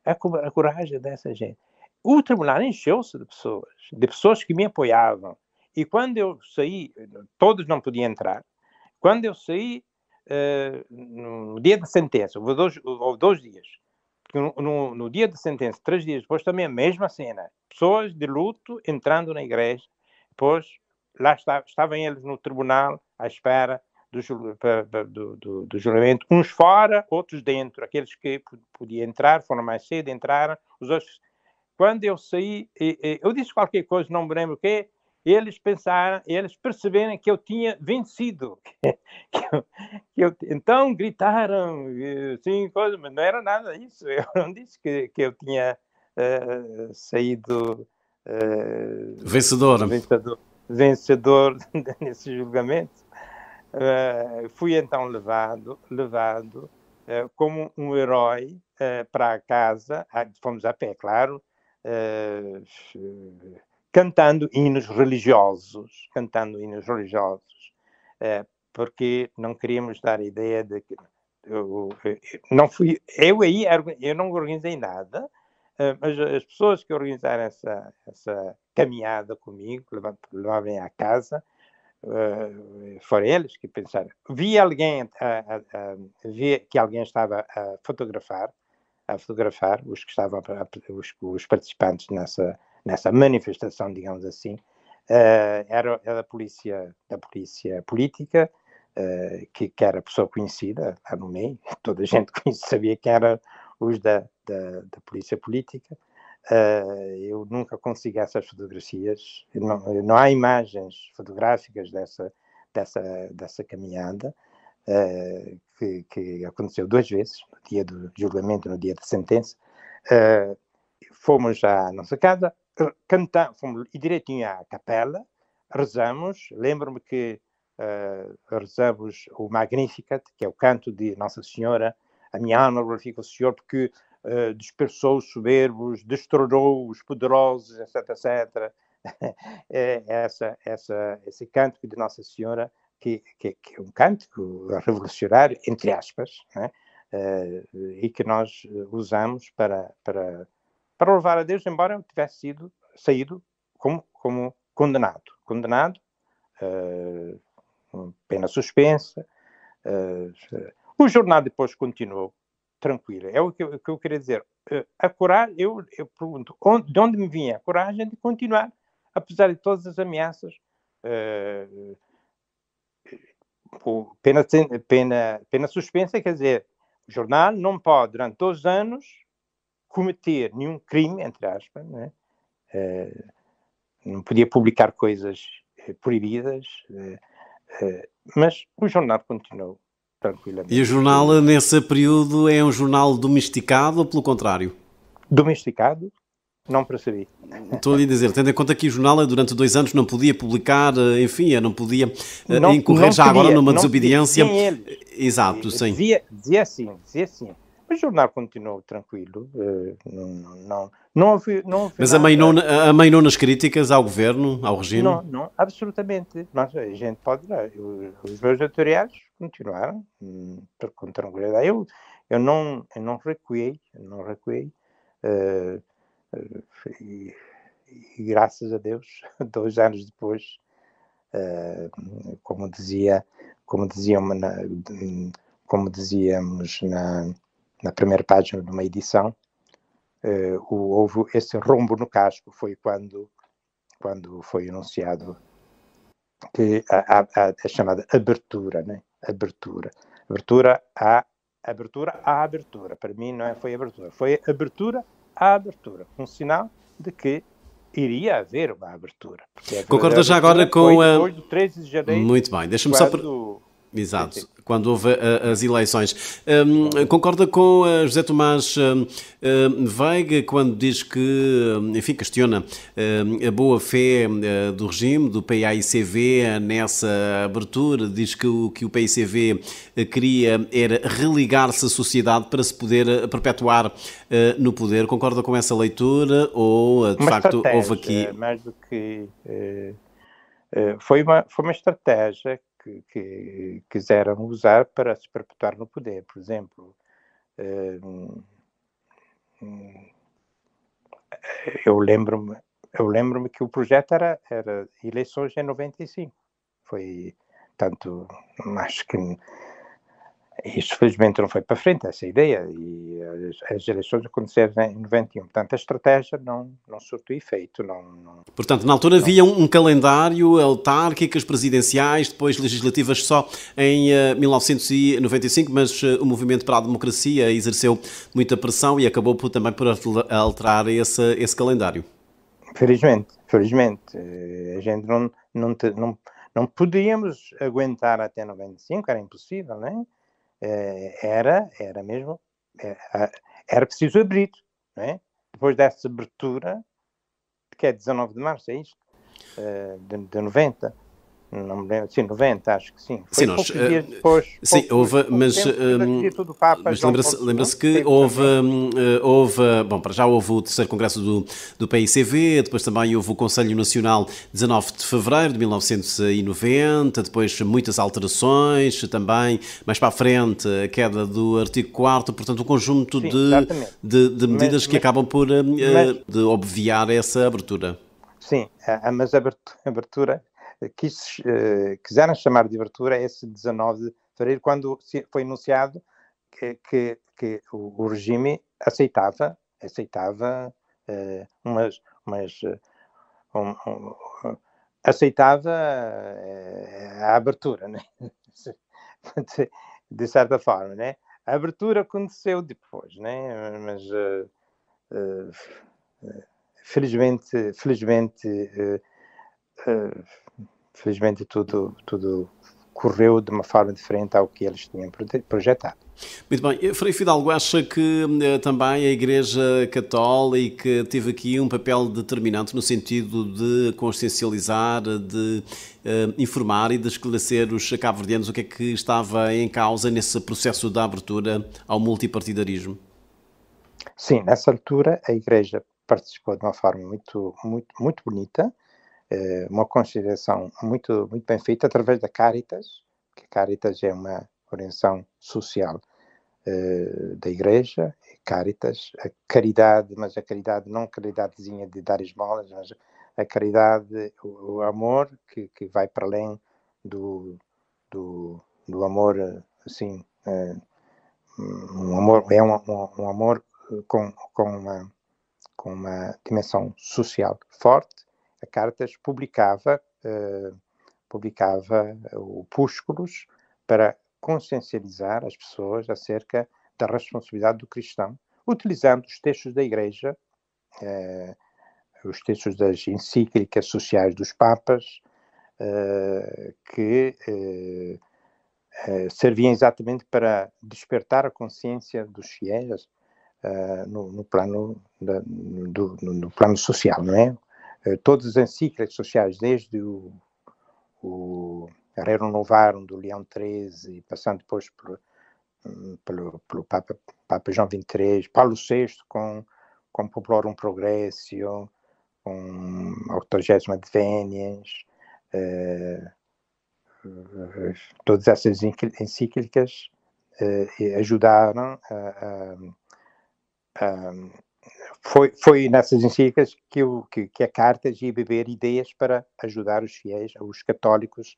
a coragem dessa gente. O tribunal encheu-se de pessoas que me apoiavam. E quando eu saí, todos não podiam entrar. Quando eu saí, no dia da sentença, houve 2 dias. No dia da sentença, 3 dias depois, também a mesma cena. Pessoas de luto entrando na igreja. Depois, lá estavam eles no tribunal, à espera do julgamento. Uns fora, outros dentro. Aqueles que podiam entrar, foram mais cedo, entraram. Os outros... Quando eu saí, eu disse qualquer coisa, não me lembro o quê. Eles perceberam que eu tinha vencido. Então gritaram, assim, coisa, mas não era nada disso. Eu não disse que eu tinha saído vencedor nesse julgamento. Fui então levado como um herói para a casa. Fomos a pé, claro, cantando hinos religiosos, porque não queríamos dar a ideia de que não fui eu aí, eu não organizei nada, mas as pessoas que organizaram essa caminhada comigo, levavam à casa, foram eles que pensaram. Vi alguém, vi que alguém estava a fotografar os que estavam, os participantes nessa manifestação, digamos assim. Era da polícia política, que era pessoa conhecida, lá no meio, toda a gente sabia que eram os da polícia política. Eu nunca consegui essas fotografias, não há imagens fotográficas dessa caminhada, que aconteceu 2 vezes, no dia do julgamento e no dia da sentença. Fomos à nossa casa, fomos direitinho à capela, rezamos. Lembro-me que rezamos o Magnificat, que é o canto de Nossa Senhora. A minha alma glorifica o Senhor, porque dispersou os soberbos, destronou os poderosos, etc, etc. Esse canto de Nossa Senhora, que é um cântico revolucionário, entre aspas, né? E que nós usamos para louvar a Deus, embora eu tivesse saído como condenado, pena suspensa. O jornal depois continuou tranquilo. É o que eu queria dizer. A coragem, eu pergunto, de onde me vinha a coragem de continuar, apesar de todas as ameaças? Pena suspensa, quer dizer, o jornal não pode, durante 2 anos, cometer nenhum crime, entre aspas, né? Não podia publicar coisas proibidas, mas o jornal continuou tranquilamente.
E o jornal, nesse período, é um jornal domesticado ou pelo contrário?
Domesticado? Não percebi.
Estou a lhe dizer, tendo em conta que o jornal durante 2 anos não podia publicar, enfim, não podia incorrer já agora numa desobediência. Exato, sim.
Dizia assim. O jornal continuou tranquilo, não houve
Mas
nada.
amainou nas críticas ao governo, ao regime?
Não, absolutamente. Mas a gente pode dar. Os meus editoriais continuaram com tranquilidade. Eu não recuei, e graças a Deus, 2 anos depois, como dizíamos na primeira página de uma edição, houve esse rombo no casco. Foi quando foi anunciado que a chamada abertura, né? Abertura à abertura. Para mim não foi abertura, foi abertura à abertura. Um sinal de que iria haver uma abertura.
Concorda já agora com a...
Depois do 13 de janeiro.
Muito bem, deixa-me só... Exato, quando houve as eleições. Concorda com José Tomás Veiga quando diz que, enfim, questiona a boa-fé do regime, do PAICV nessa abertura, diz que o que o PAICV queria era religar-se à sociedade para se poder perpetuar no poder. Concorda com essa leitura ou, de facto, houve aqui...
Mais do que... foi uma estratégia que quiseram usar para se perpetuar no poder. Por exemplo, eu lembro-me que o projeto era eleições em 95. Foi tanto, acho que isso felizmente não foi para frente, essa ideia, e as eleições aconteceram em 91. Portanto, a estratégia não surtiu efeito.
Portanto, na altura havia um calendário, autárquicas, presidenciais, depois legislativas só em 1995, mas o Movimento para a Democracia exerceu muita pressão e acabou também por alterar esse calendário.
Felizmente. A gente não podíamos aguentar até 95, era impossível, não é? Era mesmo, era preciso abrir, não é? Depois dessa abertura, que é 19 de março, é isto? De 90, não me lembro, sim, 90, acho que sim.
Sim,
Foi
nós,
poucos dias depois,
sim, houve,
pouco tempo depois da visita do Papa
mas
João Paulo
lembra-se
II,
que
teve também.
houve, bom, para já houve o terceiro congresso do PICV, depois também houve o Conselho Nacional 19 de Fevereiro de 1990, depois muitas alterações também, mais para a frente a queda do artigo 4º, portanto um conjunto
Sim, exatamente.
de medidas que acabam por
Mas
de obviar essa abertura.
sim, mas a abertura, quiseram chamar de abertura esse 19 de fevereiro, quando foi anunciado que o regime aceitava umas um, um, aceitava a abertura, né? De certa forma, né? A abertura aconteceu depois, né? Mas felizmente tudo correu de uma forma diferente ao que eles tinham projetado.
Muito bem. Frei Fidalgo, acha que também a Igreja Católica teve aqui um papel determinante no sentido de consciencializar, de informar e de esclarecer os cabo-verdianos o que é que estava em causa nesse processo de abertura ao multipartidarismo?
Sim, nessa altura a Igreja participou de uma forma muito bonita, uma consideração muito bem feita através da Caritas, que a Caritas é uma organização social da Igreja, Caritas, a caridade, mas a caridade não caridadezinha de dar esmolas, mas a caridade, o amor que vai para além do, do amor, assim, um amor, é um amor com uma dimensão social forte. A Caritas publicava opúsculos para consciencializar as pessoas acerca da responsabilidade do cristão, utilizando os textos da Igreja, os textos das encíclicas sociais dos Papas, que serviam exatamente para despertar a consciência dos fiéis no plano no plano social, não é? Todas as encíclicas sociais, desde o Rerum Novarum do Leão XIII, passando depois pelo Papa João XXIII, Paulo VI com Populorum Progressio, com a 80ª Adveniens, todas essas encíclicas ajudaram foi nessas encíclicas que a Cartas ia beber ideias para ajudar os fiéis, os católicos,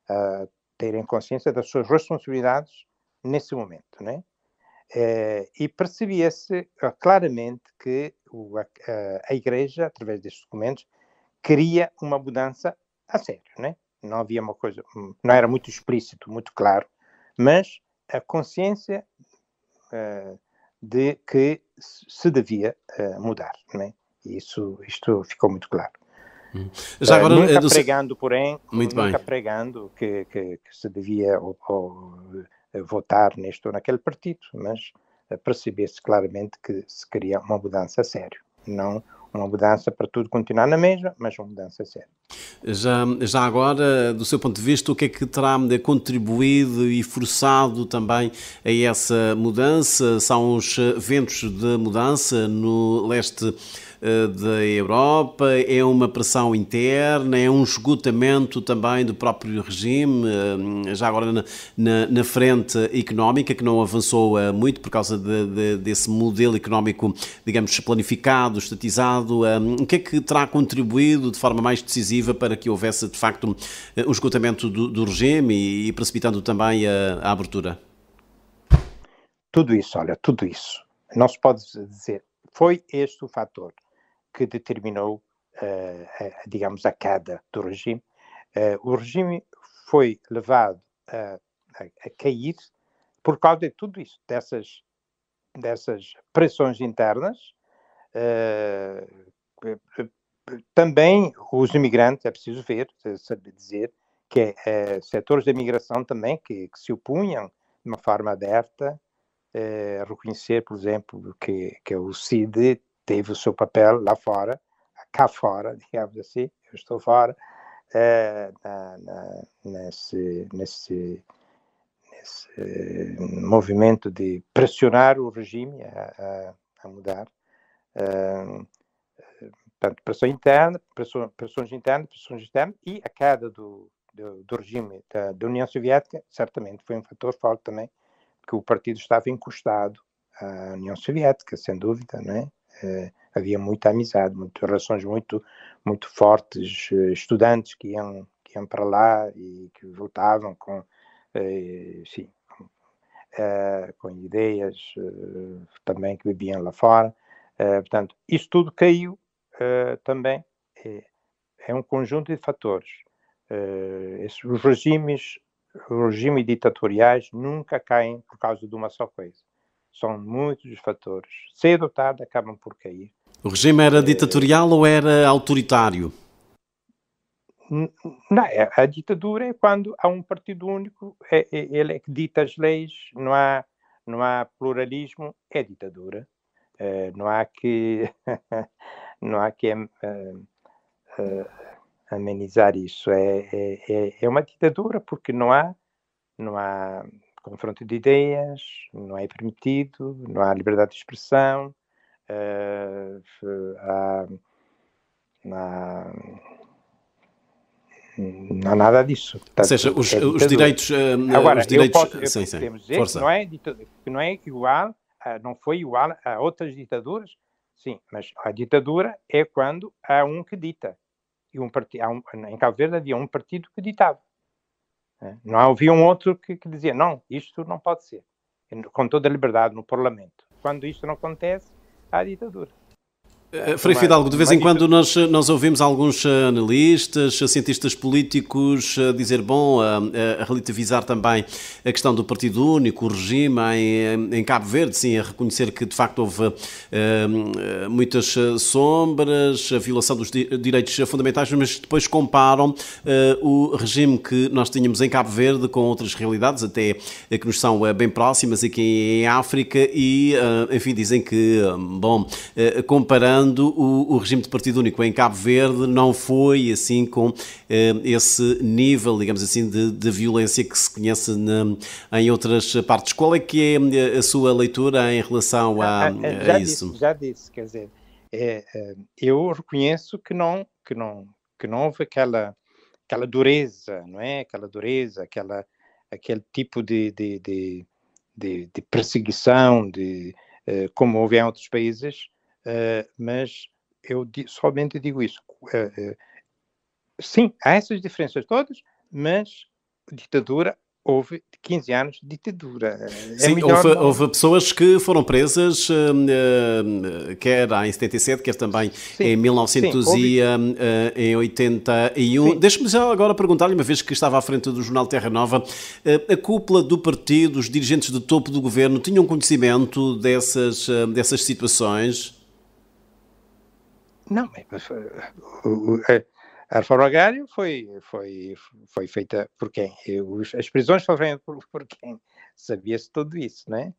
a terem consciência das suas responsabilidades nesse momento, né? E percebia-se claramente que a Igreja, através destes documentos, queria uma mudança a sério, né? Não havia uma coisa, não era muito explícito, muito claro, mas a consciência de que se devia mudar, né? E isto ficou muito claro.
Já agora,
Nunca pregando, porém,
muito
nunca
bem.
pregando que se devia votar neste ou naquele partido, mas percebia-se claramente que se queria uma mudança a sério, não uma mudança para tudo continuar na mesma, mas uma mudança a sério.
Já agora, do seu ponto de vista, o que é que terá contribuído e forçado também a essa mudança? São os ventos de mudança no leste da Europa? É uma pressão interna? É um esgotamento também do próprio regime? Já agora na frente económica, que não avançou muito por causa desse modelo económico, digamos, planificado, estatizado. O que é que terá contribuído de forma mais decisiva para que houvesse, de facto, um esgotamento do regime e precipitando também a abertura?
Tudo isso, olha, tudo isso. Não se pode dizer, foi este o fator que determinou, digamos, a queda do regime. O regime foi levado a cair por causa de tudo isso, dessas pressões internas. Também os imigrantes, é preciso ver, saber dizer, que setores da imigração também que se opunham de uma forma aberta, reconhecer, por exemplo, que o CID teve o seu papel lá fora, cá fora, digamos assim, eu estou fora, nesse movimento de pressionar o regime a mudar. Portanto, pressões internas, pressões externas, e a queda do regime da União Soviética certamente foi um fator forte também, porque o partido estava encostado à União Soviética, sem dúvida, não é? Havia muita amizade, relações muito fortes, estudantes que iam para lá e que voltavam com, sim, com ideias também que viviam lá fora. Portanto, isso tudo caiu também. É um conjunto de fatores. Os regimes ditatoriais nunca caem por causa de uma só coisa. São muitos os fatores. Cedo ou tarde acabam por cair.
O regime era ditatorial ou era autoritário?
Não, a ditadura é quando há um partido único, ele é que dita as leis, não há pluralismo, é ditadura. Não há que amenizar isso. É uma ditadura porque não há confronto de ideias, não é permitido, não há liberdade de expressão, não há nada disso. Portanto,
ou seja, os direitos...
Agora,
os direitos...
podemos dizer
Força.
que não é igual, não foi igual a outras ditaduras, sim, mas a ditadura é quando há um que dita. E em Cabo Verde havia um partido que ditava. Não havia um outro que dizia, não, isto não pode ser. Com toda a liberdade no Parlamento. Quando isto não acontece, há ditadura.
Frei Fidalgo, de vez em quando nós ouvimos alguns analistas, cientistas políticos dizer, bom, a relativizar também a questão do partido único, o regime em Cabo Verde, sim, a reconhecer que de facto houve muitas sombras, a violação dos direitos fundamentais, mas depois comparam o regime que nós tínhamos em Cabo Verde com outras realidades, até que nos são bem próximas aqui em África e, enfim, dizem que, bom, comparando o regime de partido único em Cabo Verde não foi assim com esse nível, digamos assim, de violência que se conhece em outras partes. Qual é que é a sua leitura em relação a isso?
Já disse, quer dizer, eu reconheço que não houve aquela dureza, não é? Aquela dureza, aquele tipo de perseguição, como houve em outros países. Mas eu somente digo isso. Sim, há essas diferenças todas, mas ditadura, houve 15 anos de ditadura.
Sim, houve pessoas que foram presas, quer em 77, quer também em 1981. Deixe-me já agora perguntar-lhe, uma vez que estava à frente do jornal Terra Nova, a cúpula do partido, os dirigentes do topo do governo, tinham conhecimento dessas situações?
Não, a reforma agrária foi feita por quem? As prisões foram feitas por quem? Sabia-se tudo isso, não é?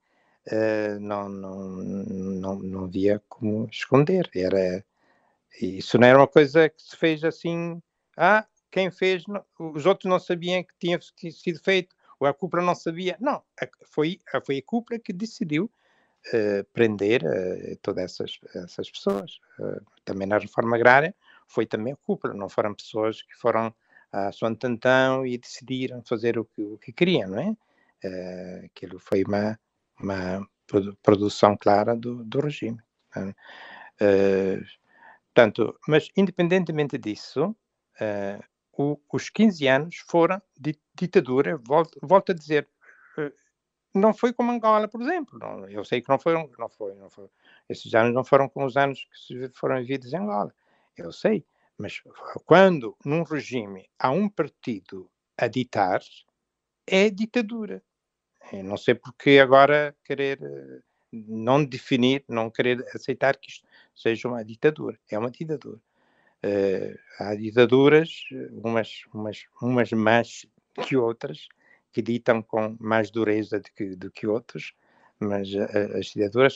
Não havia como esconder. Isso não era uma coisa que se fez assim. Quem fez? Os outros não sabiam que tinha sido feito, ou a cúpula não sabia. Não, foi a cúpula que decidiu prender todas essas pessoas. Também na reforma agrária foi também a cúpula, não foram pessoas que foram a Santo Antão e decidiram fazer o que queriam, não é? Aquilo foi uma produção clara do regime. Portanto, mas independentemente disso, os 15 anos foram de ditadura, volto a dizer, não foi como Angola, por exemplo. Eu sei que não foi. Esses anos não foram como os anos que foram vividos em Angola. Eu sei. Mas quando num regime há um partido a ditar, é ditadura. Eu não sei porque agora querer não definir, não querer aceitar que isto seja uma ditadura. É uma ditadura. Há ditaduras, umas mais que outras, que ditam com mais dureza do que outros, mas as ditaduras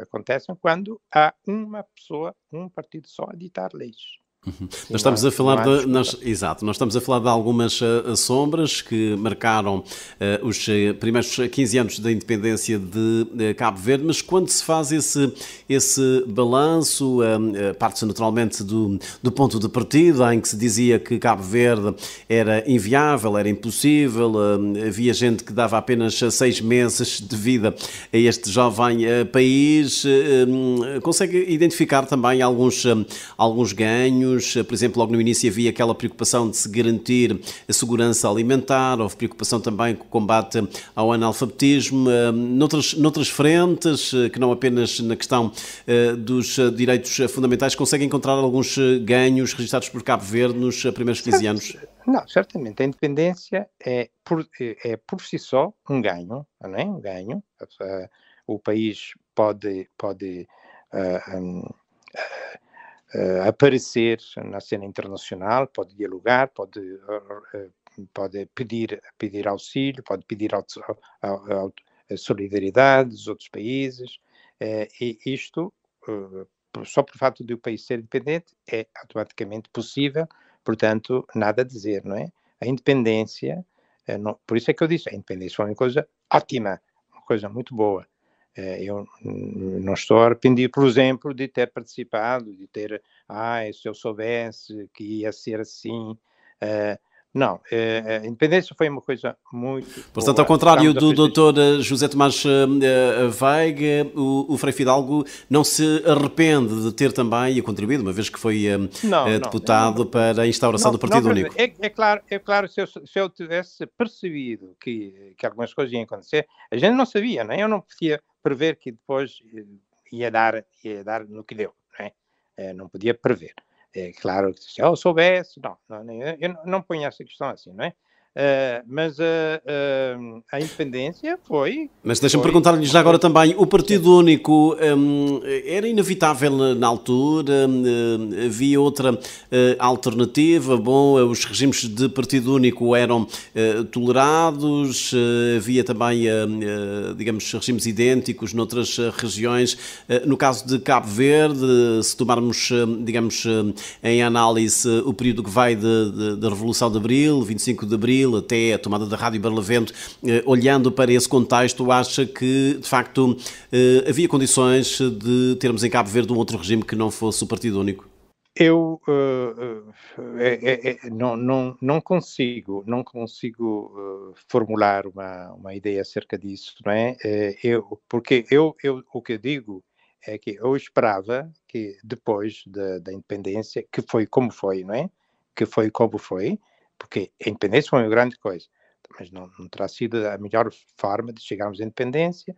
acontecem quando há uma pessoa, um partido só a ditar leis. Sim,
Nós estamos a
não
falar
há
de,
desculpa.
exato, nós estamos a falar de algumas sombras que marcaram os primeiros 15 anos da independência de Cabo Verde, mas quando se faz esse balanço, parte-se naturalmente do ponto de partida em que se dizia que Cabo Verde era inviável, era impossível, havia gente que dava apenas 6 meses de vida a este jovem país. Consegue identificar também alguns ganhos? Por exemplo, logo no início havia aquela preocupação de se garantir a segurança alimentar, houve preocupação também com o combate ao analfabetismo, noutras frentes, que não apenas na questão dos direitos fundamentais, consegue encontrar alguns ganhos registrados por Cabo Verde nos primeiros 15 anos?
Não, certamente a independência é por si só um ganho, não é? Um ganho. O país pode aparecer na cena internacional, pode dialogar, pode pedir auxílio, pode pedir a solidariedade dos outros países, e isto, só por fato de o país ser independente, é automaticamente possível, portanto, nada a dizer, não é? A independência, por isso é que eu disse, a independência foi uma coisa ótima, uma coisa muito boa. Eu não estou arrependido, por exemplo, de ter participado, se eu soubesse que ia ser assim. Não, a independência foi uma coisa muito
Portanto, ao
boa.
contrário
Estamos a
do
festejar.
Dr. José Tomás Weig, o Frei Fidalgo não se arrepende de ter também contribuído, uma vez que foi
Não, não, eu não me
deputado
arrependo.
para a instauração do
Não
Partido
me arrependo.
Único.
É claro, se eu tivesse percebido que algumas coisas iam acontecer, a gente não sabia, não é? Eu não podia prever que depois ia dar no que deu, não é? Não podia prever. É claro que se eu soubesse, eu não ponho essa questão assim, não é? Mas a independência
Mas deixa-me
foi
perguntar-lhe
uma
já agora
coisa.
também, o
Sim.
Partido Único era inevitável na altura? Havia outra alternativa? Bom, os regimes de Partido Único eram tolerados? Havia também, digamos, regimes idênticos noutras regiões? No caso de Cabo Verde, se tomarmos, digamos, em análise o período que vai da Revolução de Abril, 25 de Abril, até a tomada da Rádio Barlavento, olhando para esse contexto, acha que, de facto, havia condições de termos em Cabo Verde um outro regime que não fosse o Partido Único?
Eu não consigo formular uma ideia acerca disso, não é? Porque o que eu digo é que eu esperava que depois da independência, que foi como foi, não é? Que foi como foi, porque a independência foi uma grande coisa, mas não terá sido a melhor forma de chegarmos à independência,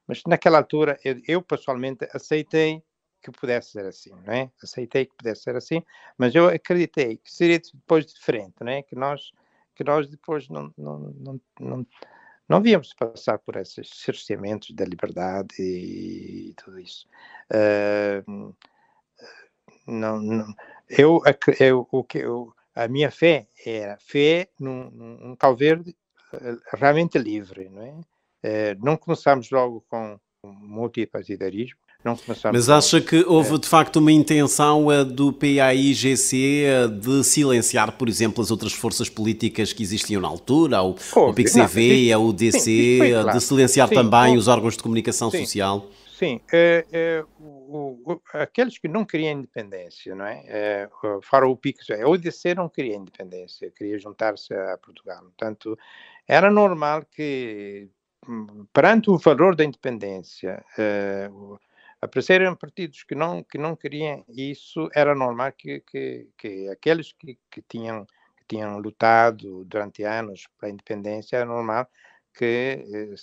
mas naquela altura eu pessoalmente aceitei que pudesse ser assim, não é? Aceitei que pudesse ser assim, mas eu acreditei que seria depois diferente, não é? Que nós depois não víamos passar por esses cerceamentos da liberdade e tudo isso. Uh, não, a minha fé era fé num Cabo Verde realmente livre, não é? Não começamos logo com multipartidarismo, não começamos
Mas
logo.
acha que houve de facto uma intenção do PAIGC de silenciar, por exemplo, as outras forças políticas que existiam na altura, o
Houve, não, mas
PIC-CV, a
sim, isto foi
UDC, de
claro.
silenciar
Sim,
também os órgãos de comunicação
sim,
social?
sim. Aqueles que não queriam independência, não é? Fora o PIC, a UDC não queria independência, queria juntar-se a Portugal. Portanto, era normal que, perante o valor da independência, apareceram partidos que não queriam isso, era normal que aqueles que tinham lutado durante anos para a independência, era normal que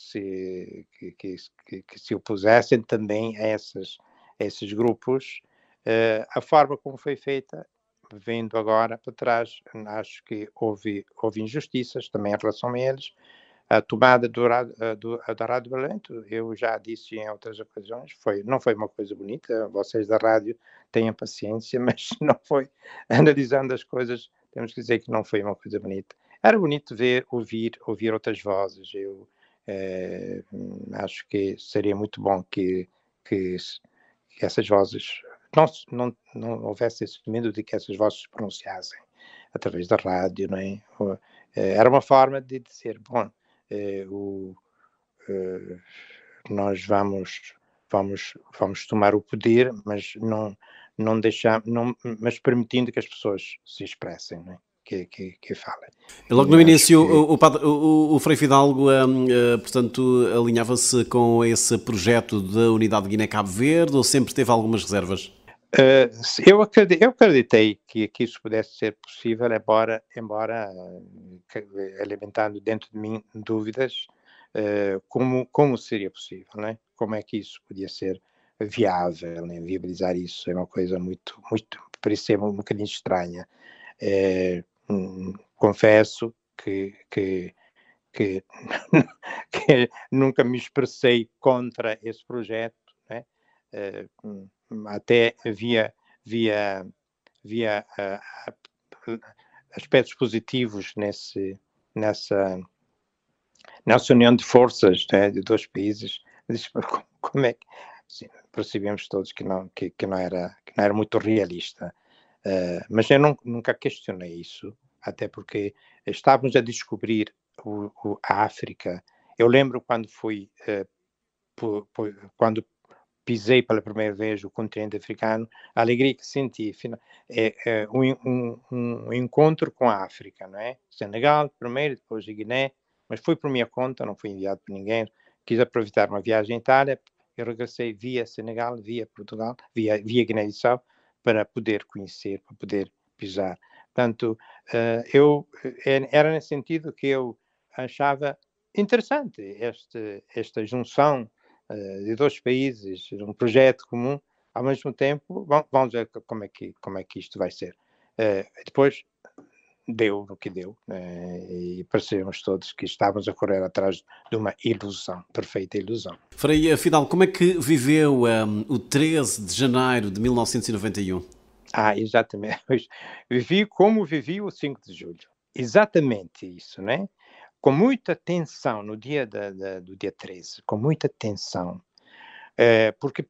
se opusessem também a esses grupos. A forma como foi feita, vendo agora para trás, acho que houve injustiças também em relação a eles. A tomada da Rádio Valente, eu já disse em outras ocasiões, não foi uma coisa bonita. Vocês da rádio tenham paciência, mas não foi. Analisando as coisas, temos que dizer que não foi uma coisa bonita. Era bonito ouvir outras vozes. Eu acho que seria muito bom que essas vozes não houvesse esse medo de que essas vozes se pronunciassem através da rádio, não é? Era uma forma de dizer, bom, nós vamos tomar o poder, mas não deixar, mas permitindo que as pessoas se expressem, não é? Que falem.
Logo
E
no
acho
início,
que
o Frei Fidalgo, portanto, alinhava-se com esse projeto da unidade de Guiné-Cabo Verde ou sempre teve algumas reservas?
eu acreditei que isso pudesse ser possível, embora alimentando dentro de mim dúvidas, como seria possível, né? Como é que isso podia ser viável, né? Viabilizar isso é uma coisa muito, parecia um bocadinho estranha. Confesso que, que nunca me expressei contra esse projeto, né? Até via aspectos positivos nessa união de forças, né, de dois países. Como é que percebemos todos que não era muito realista, mas eu nunca questionei isso, até porque estávamos a descobrir a África. Eu lembro quando quando pisei pela primeira vez o continente africano, a alegria que senti é um encontro com a África, não é? Senegal primeiro, depois a Guiné, mas foi por minha conta, não fui enviado por ninguém. Quis aproveitar uma viagem à Itália, eu regressei via Senegal, via Portugal, via Guiné-Bissau, para poder conhecer, para poder pisar. Portanto, era nesse sentido que eu achava interessante esta junção de dois países, um projeto comum, ao mesmo tempo, vamos ver como é que isto vai ser. Depois deu no que deu, e parecemos todos que estávamos a correr atrás de uma ilusão, perfeita ilusão.
Frei Fidalgo, como é que viveu o 13 de janeiro de 1991?
Exatamente. Vivi como vivi o 5 de julho. Exatamente isso, né? Com muita tensão no dia do dia 13, com muita tensão. Porque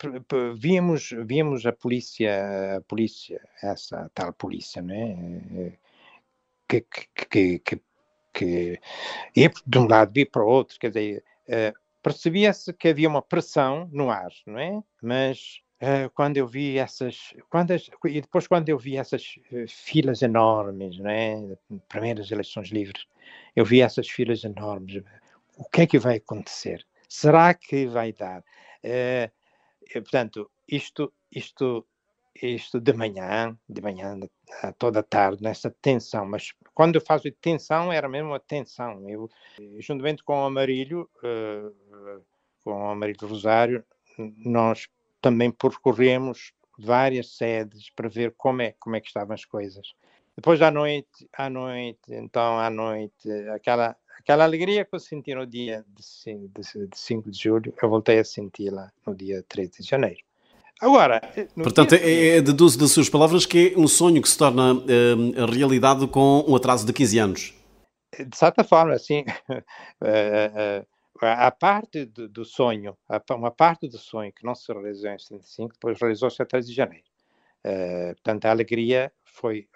víamos a polícia, essa tal polícia, né? Que ia de um lado, ia para o outro, quer dizer, percebia-se que havia uma pressão no ar, não é? Mas quando eu vi e depois quando eu vi essas filas enormes, não é? Primeiras eleições livres, eu vi essas filas enormes. O que é que vai acontecer? Será que vai dar? Portanto, isto de manhã, toda a tarde, nessa tensão, mas quando eu faço tensão, era mesmo a tensão. Eu, juntamente com o Amarildo Rosário, nós também percorremos várias sedes para ver como é que estavam as coisas. Depois à noite, aquela alegria que eu senti no dia de 5 de julho, eu voltei a senti-la no dia 13 de janeiro. Agora, no dia
Portanto,
seguinte,
deduzo das suas palavras que é um sonho que se torna realidade com um atraso de 15 anos.
de certa forma, assim, a parte do sonho, uma parte do sonho que não se realizou em 75, depois realizou-se a 13 de janeiro. Portanto, a alegria foi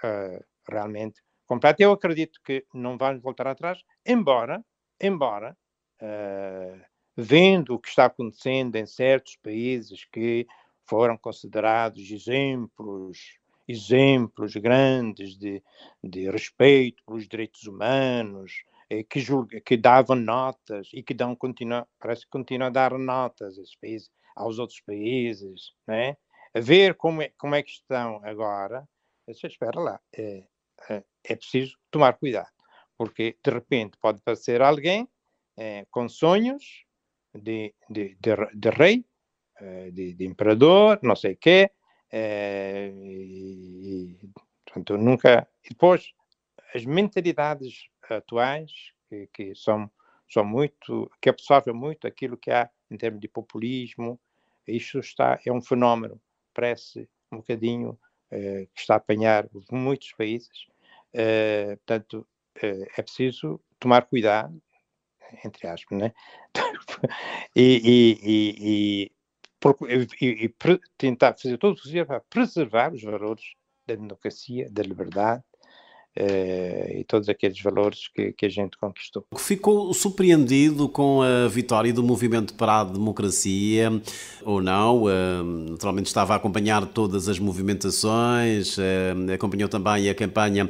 realmente completa. Eu acredito que não vamos voltar atrás, embora vendo o que está acontecendo em certos países que foram considerados exemplos grandes de respeito pelos direitos humanos, que davam notas e que parece que continuam a dar notas a esses países, aos outros países, né? A ver como é que estão agora. Espera lá, é preciso tomar cuidado, porque de repente pode aparecer alguém com sonhos de rei, de imperador, não sei o quê, portanto, nunca. E depois, as mentalidades atuais, que são muito, que absorvem muito aquilo que há em termos de populismo, isto é um fenómeno, parece um bocadinho que está a apanhar muitos países, portanto, é preciso tomar cuidado, entre aspas, né? e tentar fazer todo o possível para preservar os valores da democracia, da liberdade, e todos aqueles valores que a gente conquistou.
Ficou surpreendido com a vitória do Movimento para a Democracia ou não? Naturalmente estava a acompanhar todas as movimentações, acompanhou também a campanha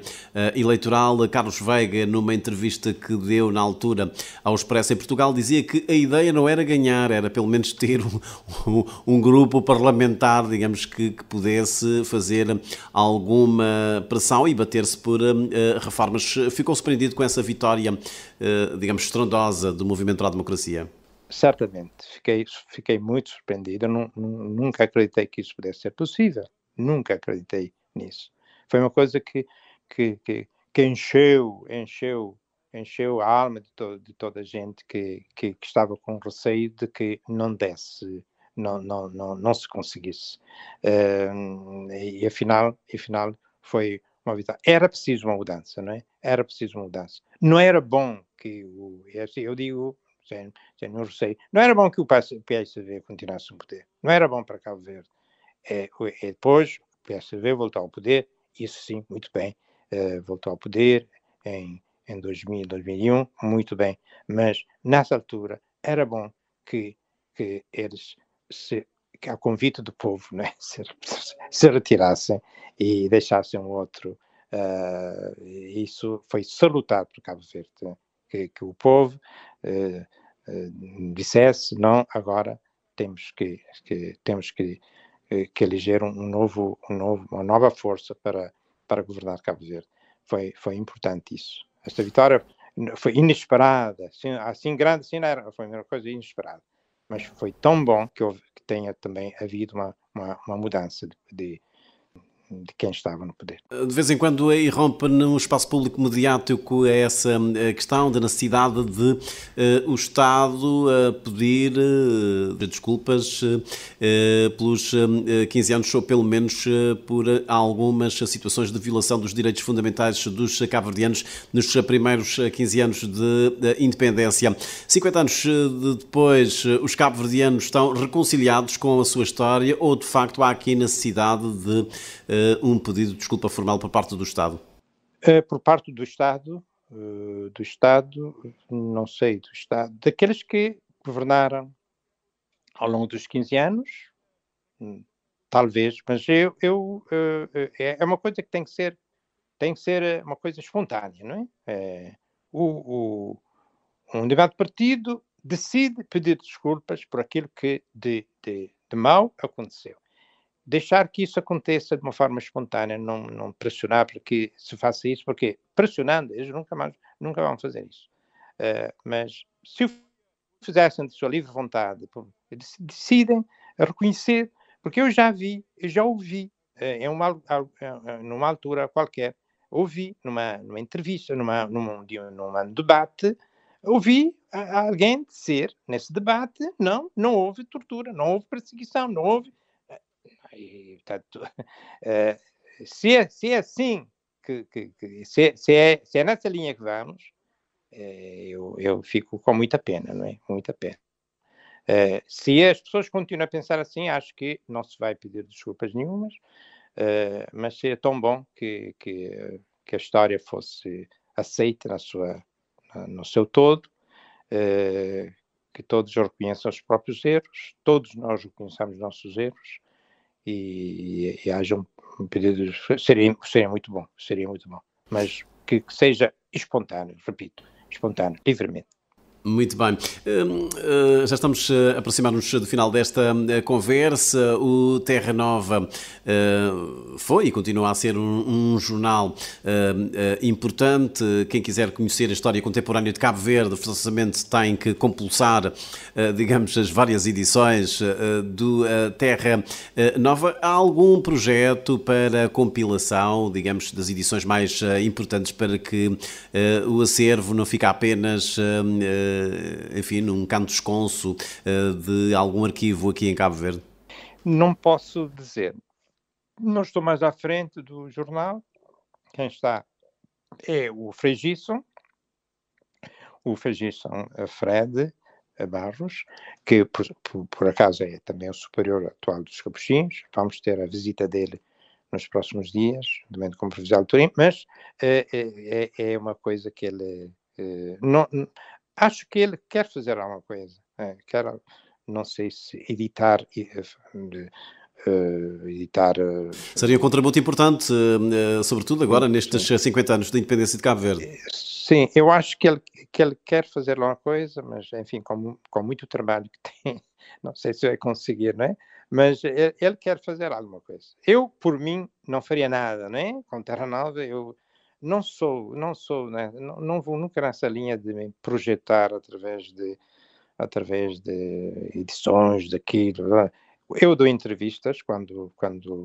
eleitoral. Carlos Veiga, numa entrevista que deu na altura ao Expresso em Portugal, dizia que a ideia não era ganhar, era pelo menos ter um grupo parlamentar, digamos, que pudesse fazer alguma pressão e bater-se por reformas. Ficou surpreendido com essa vitória, digamos, estrondosa do Movimento para a Democracia?
Certamente, fiquei muito surpreendido. Eu nunca acreditei que isso pudesse ser possível. Nunca acreditei nisso. Foi uma coisa que encheu a alma de toda a gente que estava com receio de que não desse, não se conseguisse. E afinal foi uma vitória. Era preciso uma mudança, não é? Era preciso uma mudança. Não era bom que eu digo sem nenhum receio, não era bom que o PSV continuasse no poder. Não era bom para Cabo Verde. Depois o PSV voltou ao poder, isso sim, muito bem. Voltou ao poder em 2000, 2001, muito bem. Mas nessa altura era bom que eles ao convite do povo, né, se retirassem e deixassem um outro. Isso foi salutar por Cabo Verde, que o povo dissesse não, agora temos que eleger uma nova força para governar Cabo Verde. Foi importante isso. Esta vitória foi inesperada, assim grande, assim era, foi uma coisa inesperada. Mas foi tão bom que tenha também havido uma mudança de quem estava no poder.
De vez em quando irrompe no espaço público mediático essa questão da necessidade de o Estado pedir desculpas pelos 15 anos, ou pelo menos por algumas situações de violação dos direitos fundamentais dos cabo-verdianos nos primeiros 15 anos de independência. 50 anos depois, os cabo-verdianos estão reconciliados com a sua história, ou de facto há aqui necessidade de um pedido de desculpa formal por parte do Estado?
Por parte do Estado, não sei, do Estado, daqueles que governaram ao longo dos 15 anos, talvez, mas é uma coisa que tem que ser uma coisa espontânea, não é? Um debate de partido decide pedir desculpas por aquilo que de mau aconteceu. Deixar que isso aconteça de uma forma espontânea, não pressionar para que se faça isso, porque pressionando, eles nunca vão fazer isso. Mas se o fizessem de sua livre vontade, decidem reconhecer, porque eu já ouvi, numa altura qualquer, ouvi numa entrevista, num debate, ouvi alguém dizer nesse debate, não houve tortura, não houve perseguição, não houve. E, portanto, se é assim, se é nessa linha que vamos, eu fico com muita pena, não é? Muita pena. Se as pessoas continuam a pensar assim, acho que não se vai pedir desculpas nenhumas, mas seria tão bom que a história fosse aceita no seu todo, que todos reconheçam os próprios erros, todos nós reconheçamos os nossos erros, e haja um pedido, seria muito bom, mas que seja espontâneo, repito, espontâneo, livremente.
Muito bem. Já estamos a aproximar-nos do final desta conversa. O Terra Nova foi e continua a ser um jornal importante. Quem quiser conhecer a história contemporânea de Cabo Verde, forçosamente tem que compulsar, digamos, as várias edições do Terra Nova. Há algum projeto para compilação, digamos, das edições mais importantes para que o acervo não fique apenas enfim, num canto esconso de algum arquivo aqui em Cabo Verde?
Não posso dizer. Não estou mais à frente do jornal. Quem está é o Frei Gisson, Fred, Barros, que por acaso é também o superior atual dos Capuchinhos. Vamos ter a visita dele nos próximos dias, também como provisório de Turim, mas é uma coisa que ele não, acho que ele quer fazer alguma coisa, quer, não sei se editar
Seria um contributo importante, sobretudo agora
sim,
nestes
sim.
50 anos da independência de Cabo Verde.
Sim, eu acho que ele quer fazer alguma coisa, mas enfim, com muito trabalho que tem, não sei se vai conseguir, não é? Mas ele quer fazer alguma coisa. Eu, por mim, não faria nada, não é? Com Terra Nova, eu não sou, né? Não vou nunca nessa linha de me projetar através de edições daquilo. Não é? Eu dou entrevistas quando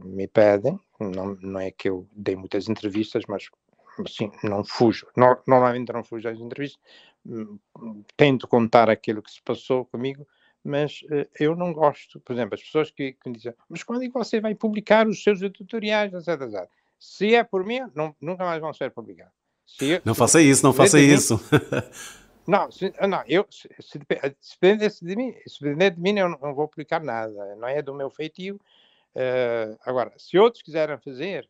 me pedem, não é que eu dei muitas entrevistas, mas assim, não fujo. Normalmente não fujo às entrevistas. Tento contar aquilo que se passou comigo, mas eu não gosto. Por exemplo, as pessoas que me dizem, mas quando é que você vai publicar os seus editoriais, etc, etc. Se é por mim, nunca mais vão ser publicados.
Não faça isso, não
Depender
faça
de mim,
isso.
não, não, se depender de mim, eu não vou publicar nada. Não é do meu feitio. Agora, se outros quiserem fazer,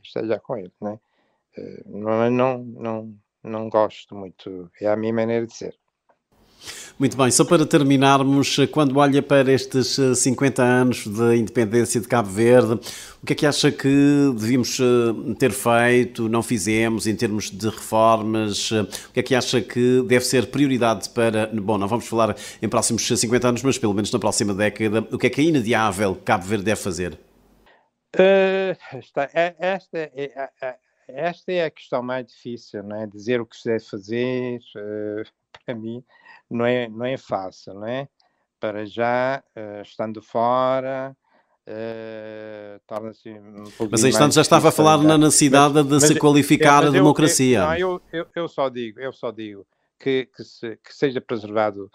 esteja com ele, né? Não gosto muito, é a minha maneira de ser.
Muito bem, só para terminarmos, quando olha para estes 50 anos da independência de Cabo Verde, o que é que acha que devíamos ter feito, não fizemos, em termos de reformas? O que é que acha que deve ser prioridade para, bom, não vamos falar em próximos 50 anos, mas pelo menos na próxima década, o que é inadiável que Cabo Verde deve fazer?
Esta é a questão mais difícil, não é? Dizer o que se deve fazer, para mim, não é fácil, não é? Para já, estando fora, torna-se um
Mas
pouquinho
em
mais
instantes já estava a
difícil
falar na
ainda.
necessidade de
Mas,
se qualificar a
mas
democracia.
não, eu só digo que seja preservado,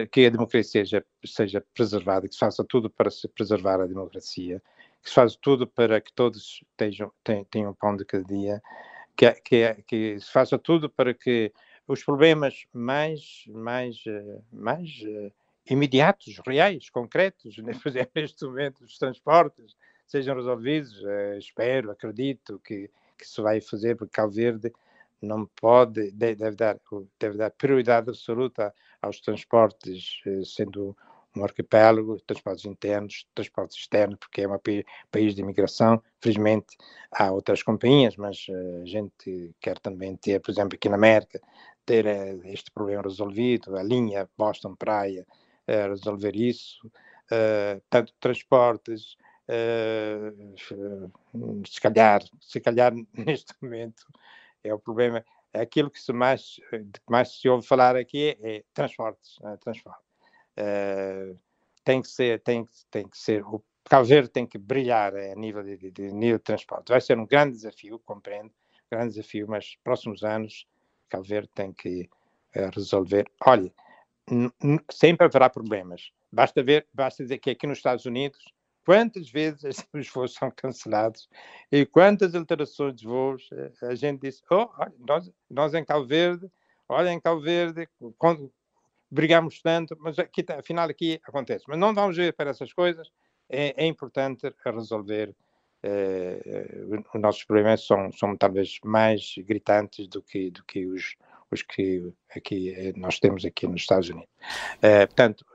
que a democracia seja preservada, que se faça tudo para se preservar a democracia, que se faça tudo para que todos tenham pão de cada dia, que se faça tudo para que os problemas mais imediatos, reais, concretos, né? Por exemplo, neste momento, os transportes sejam resolvidos. Acredito que se vai fazer, porque Cabo Verde não pode, deve dar prioridade absoluta aos transportes, sendo um arquipélago, transportes internos, transportes externos, porque é um país de imigração. Felizmente há outras companhias, mas a gente quer também ter, por exemplo, aqui na América, ter este problema resolvido, a linha Boston-Praia, resolver isso, tanto transportes, se calhar neste momento é o problema, aquilo que mais se ouve falar aqui é transportes, transporte. Tem que ser, o Cabo Verde tem que brilhar a nível de nível de transporte. Vai ser um grande desafio, compreendo, grande desafio, mas próximos anos Cabo Verde tem que resolver. Olha, sempre haverá problemas. Basta dizer que aqui nos Estados Unidos, quantas vezes os voos são cancelados e quantas alterações de voos a gente disse, olha, nós em Cabo Verde, quando brigamos tanto, mas aqui, afinal aqui acontece. Mas não vamos ver para essas coisas, é importante resolver. Os nossos problemas são talvez mais gritantes do que os que aqui nós temos aqui nos Estados Unidos. Portanto,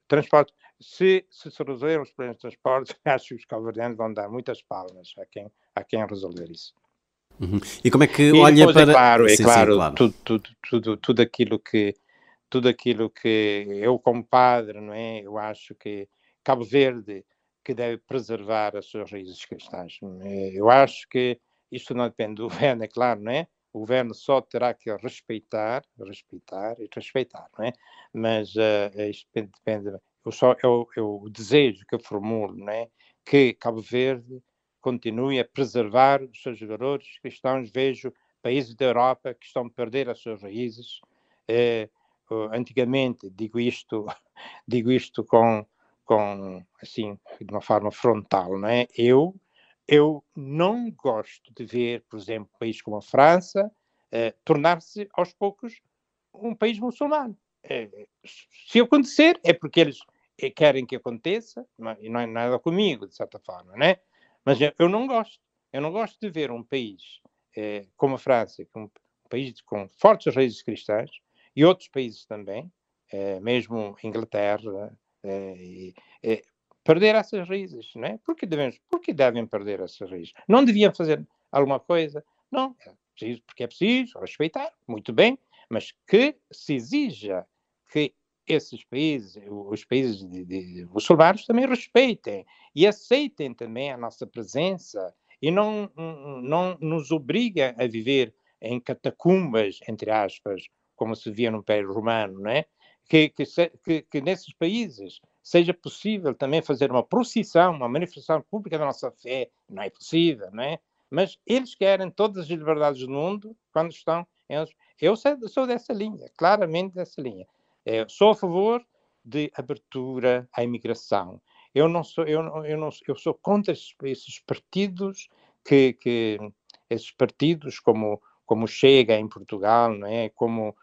transporte, se resolvermos os problemas de transporte, acho que os cabo-verdianos vão dar muitas palmas a quem resolver isso.
Uhum. E como é que
E
olha
depois
para...
é
Sim, sim,
claro,
claro.
tudo aquilo que eu como padre, não é? Eu acho que Cabo Verde que deve preservar as suas raízes cristãs. Eu acho que isto não depende do governo, é claro, não é? O governo só terá que respeitar, não é? Mas isto depende. Eu desejo que eu formulo, não é? Que Cabo Verde continue a preservar os seus valores cristãos. Vejo países da Europa que estão a perder as suas raízes. Antigamente, digo isto com assim, de uma forma frontal, não é? Eu não gosto de ver, por exemplo, um país como a França tornar-se aos poucos um país muçulmano. Se acontecer, é porque eles querem que aconteça, e não é nada comigo, de certa forma, né? Mas eu não gosto. Eu não gosto de ver um país como a França, um país com fortes raízes cristãs, e outros países também, mesmo Inglaterra, perder essas raízes, não é? Porque devem perder essas raízes? Não deviam fazer alguma coisa? Não, porque é preciso respeitar, muito bem, mas que se exija que esses países, os países muçulmanos, também respeitem e aceitem também a nossa presença e não nos obriguem a viver em catacumbas, entre aspas, como se via no Império Romano, não é? Que nesses países seja possível também fazer uma procissão, uma manifestação pública da nossa fé. Não é possível, não é? Mas eles querem todas as liberdades do mundo quando estão em... Eu sou dessa linha, claramente dessa linha. Sou a favor de abertura à imigração. Eu sou contra esses partidos esses partidos como o Chega em Portugal, não é? Como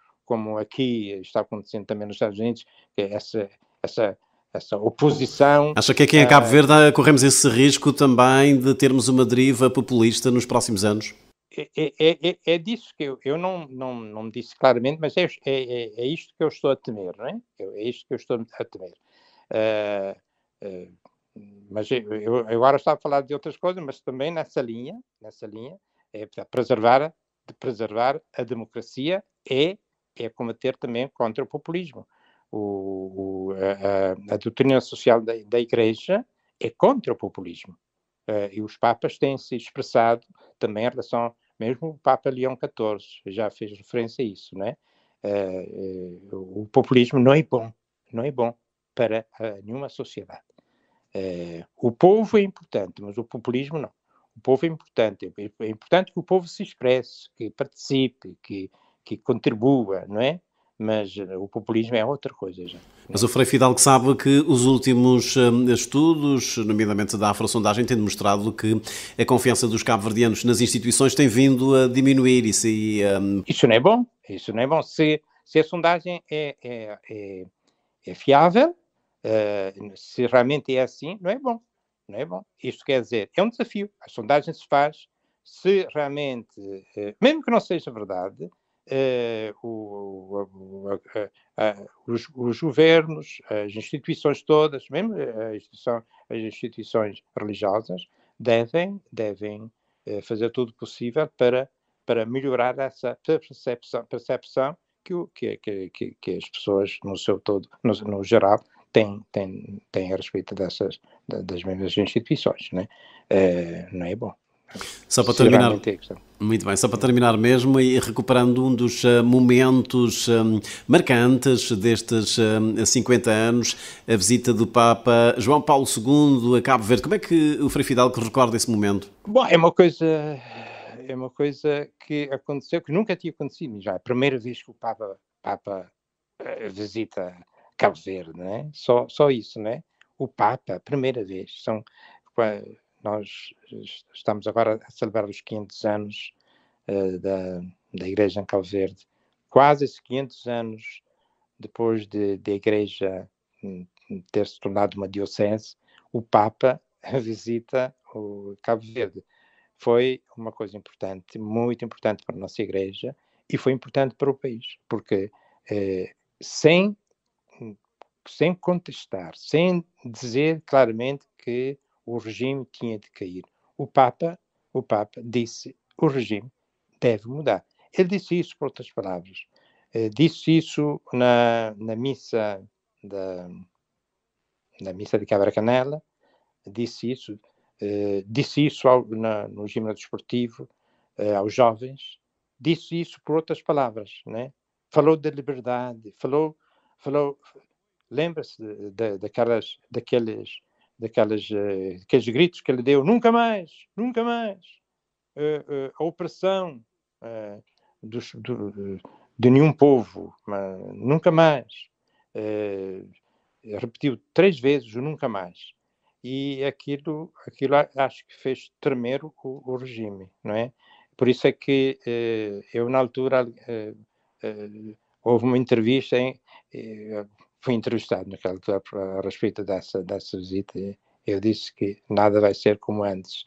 aqui está acontecendo também nos Estados Unidos, que essa oposição.
Acha que aqui em Cabo Verde corremos esse risco também de termos uma deriva populista nos próximos anos?
É disso que eu não disse claramente, mas é isto que eu estou a temer, não é? É isto que eu estou a temer. Mas eu agora estava a falar de outras coisas, mas também nessa linha, para preservar a democracia é combater também contra o populismo. A doutrina social da Igreja é contra o populismo. E os papas têm se expressado também em relação, mesmo o Papa Leão XIV já fez referência a isso, né? O populismo não é bom para nenhuma sociedade. O povo é importante, mas o populismo não. O povo é importante que o povo se expresse, que participe, que contribua, não é? Mas o populismo é outra coisa já.
Mas o Frei Fidalgo sabe que os últimos estudos, nomeadamente da Afrosondagem, têm demonstrado que a confiança dos cabo-verdianos nas instituições tem vindo a diminuir.
Isso não é bom. Isso não é bom. Se a sondagem é fiável, se realmente é assim, não é bom. Não é bom. Isto quer dizer, é um desafio. A sondagem se faz se realmente, mesmo que não seja verdade, os governos, as instituições todas, mesmo as instituições religiosas, devem fazer tudo possível para melhorar essa percepção que as pessoas, no seu todo, no geral, têm a respeito das mesmas instituições, né? Não é bom.
Só para terminar, muito bem, só para terminar mesmo e recuperando um dos momentos marcantes destes 50 anos, a visita do Papa João Paulo II a Cabo Verde. Como é que o Frei Fidalgo recorda esse momento?
Bom, é uma coisa que aconteceu, que nunca tinha acontecido. Já é a primeira vez que o Papa visita Cabo Verde, não é? Só isso, não é? O Papa, primeira vez. Nós estamos agora a celebrar os 500 anos da Igreja em Cabo Verde. Quase esses 500 anos depois de a Igreja ter se tornado uma diocese, o Papa visita o Cabo Verde. Foi uma coisa importante, muito importante para a nossa Igreja e foi importante para o país, porque sem contestar, sem dizer claramente que o regime tinha de cair, o Papa disse o regime deve mudar. Ele disse isso, por outras palavras. Disse isso na missa de Cabra Canela, disse isso no regime desportivo, aos jovens, disse isso por outras palavras, né? Falou da liberdade, falou, lembra-se daqueles gritos que ele deu, nunca mais, a opressão de nenhum povo, nunca mais. Repetiu 3 vezes o nunca mais. E aquilo acho que fez tremer o regime, não é? Por isso é que eu, na altura, houve uma entrevista, fui entrevistado naquela altura a respeito dessa visita, e eu disse que nada vai ser como antes,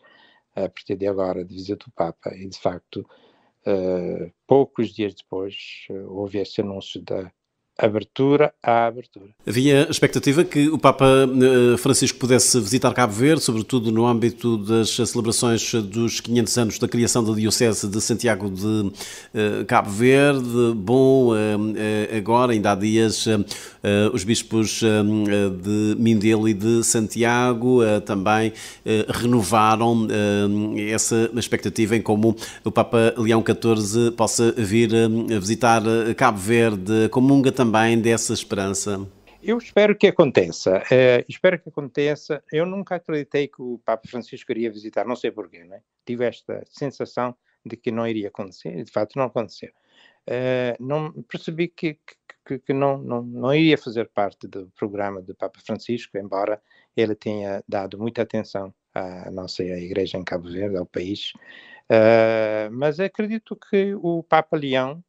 a partir de agora, de visita do Papa, e de facto, poucos dias depois, houve esse anúncio da abertura à abertura.
Havia expectativa que o Papa Francisco pudesse visitar Cabo Verde, sobretudo no âmbito das celebrações dos 500 anos da criação da Diocese de Santiago de Cabo Verde. Bom, agora, ainda há dias, os bispos de Mindelo e de Santiago também renovaram essa expectativa em como o Papa Leão XIV possa vir a visitar Cabo Verde. Comunga também dessa esperança?
Eu espero que aconteça. Eu nunca acreditei que o Papa Francisco iria visitar, não sei porquê, né? Tive esta sensação de que não iria acontecer, e de facto não aconteceu. Não percebi que não iria fazer parte do programa do Papa Francisco, embora ele tenha dado muita atenção à nossa igreja em Cabo Verde, ao país. Mas acredito que o Papa Leão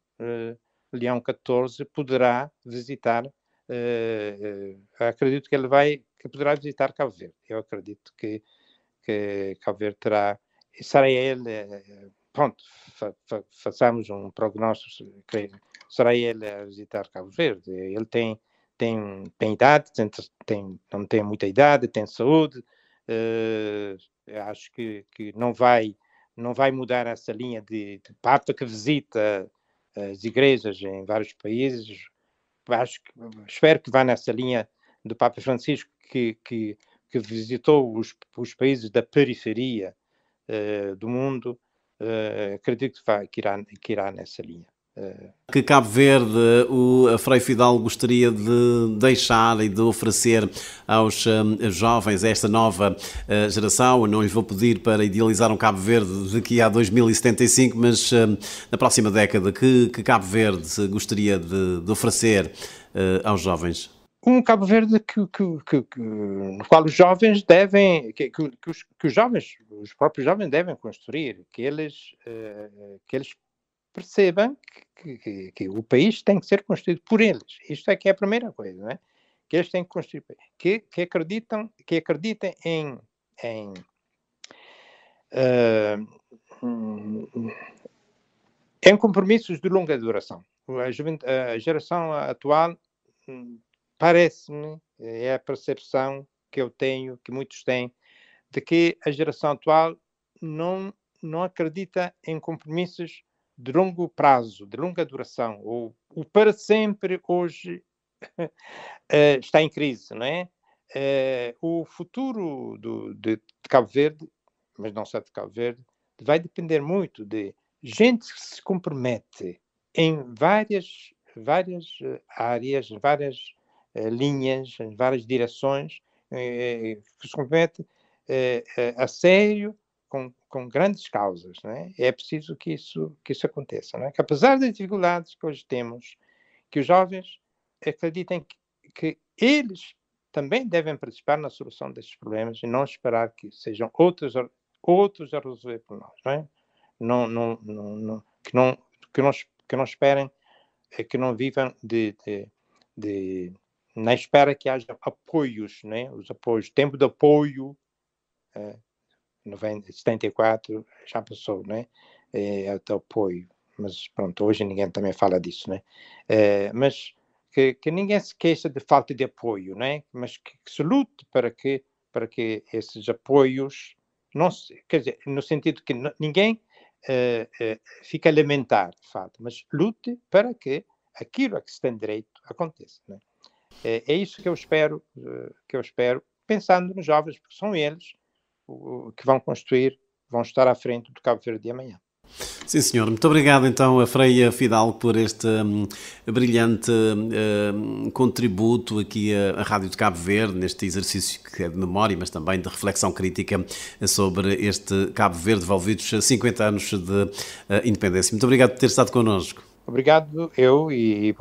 XIV poderá visitar, acredito que que poderá visitar Cabo Verde. Eu acredito que Cabo Verde será ele, pronto, façamos um prognóstico, será ele a visitar Cabo Verde. Ele tem idade, não tem muita idade, tem saúde, acho que não vai mudar essa linha de Papa que visita as igrejas em vários países. Espero que vá nessa linha do Papa Francisco que visitou os países da periferia do mundo. Acredito que irá nessa linha.
Que Cabo Verde o Frei Fidal gostaria de deixar e de oferecer aos jovens, a esta nova geração? Eu não lhes vou pedir para idealizar um Cabo Verde daqui a 2075, mas na próxima década, que Cabo Verde gostaria de oferecer aos jovens?
Um Cabo Verde no qual os jovens devem, que os próprios jovens devem construir, que eles percebam que o país tem que ser construído por eles. Isto é que é a primeira coisa, não é? Que eles têm que construir, que acreditem em compromissos de longa duração. A geração atual, parece-me, é a percepção que eu tenho, que muitos têm, de que a geração atual não acredita em compromissos de longo prazo, de longa duração. O para sempre hoje está em crise, não é? O futuro de Cabo Verde, mas não só de Cabo Verde, vai depender muito de gente que se compromete em várias áreas, em várias linhas, em várias direções, que se compromete a sério com grandes causas, não é? É preciso que isso aconteça, não é? Que apesar das dificuldades que hoje temos, que os jovens acreditem que eles também devem participar na solução destes problemas e não esperar que sejam outros a resolver por nós, não é? Que não esperem, que não vivam na espera que haja apoios, não é? Os apoios, tempo de apoio, 74 já passou, né? Até apoio, mas pronto, hoje ninguém também fala disso, né? Mas que ninguém se queixa de falta de apoio, né? Mas que se lute para que esses apoios, não se, quer dizer, no sentido que ninguém fica a lamentar o fato, mas lute para que aquilo a que se tem direito aconteça, né? É isso que eu espero, pensando nos jovens, porque são eles que vão estar à frente do Cabo Verde de amanhã.
Sim, senhor. Muito obrigado, então, a Frei Fidal, por este brilhante contributo aqui à Rádio de Cabo Verde, neste exercício que é de memória, mas também de reflexão crítica sobre este Cabo Verde, envolvidos 50 anos de independência. Muito obrigado por ter estado connosco.
Obrigado, eu, e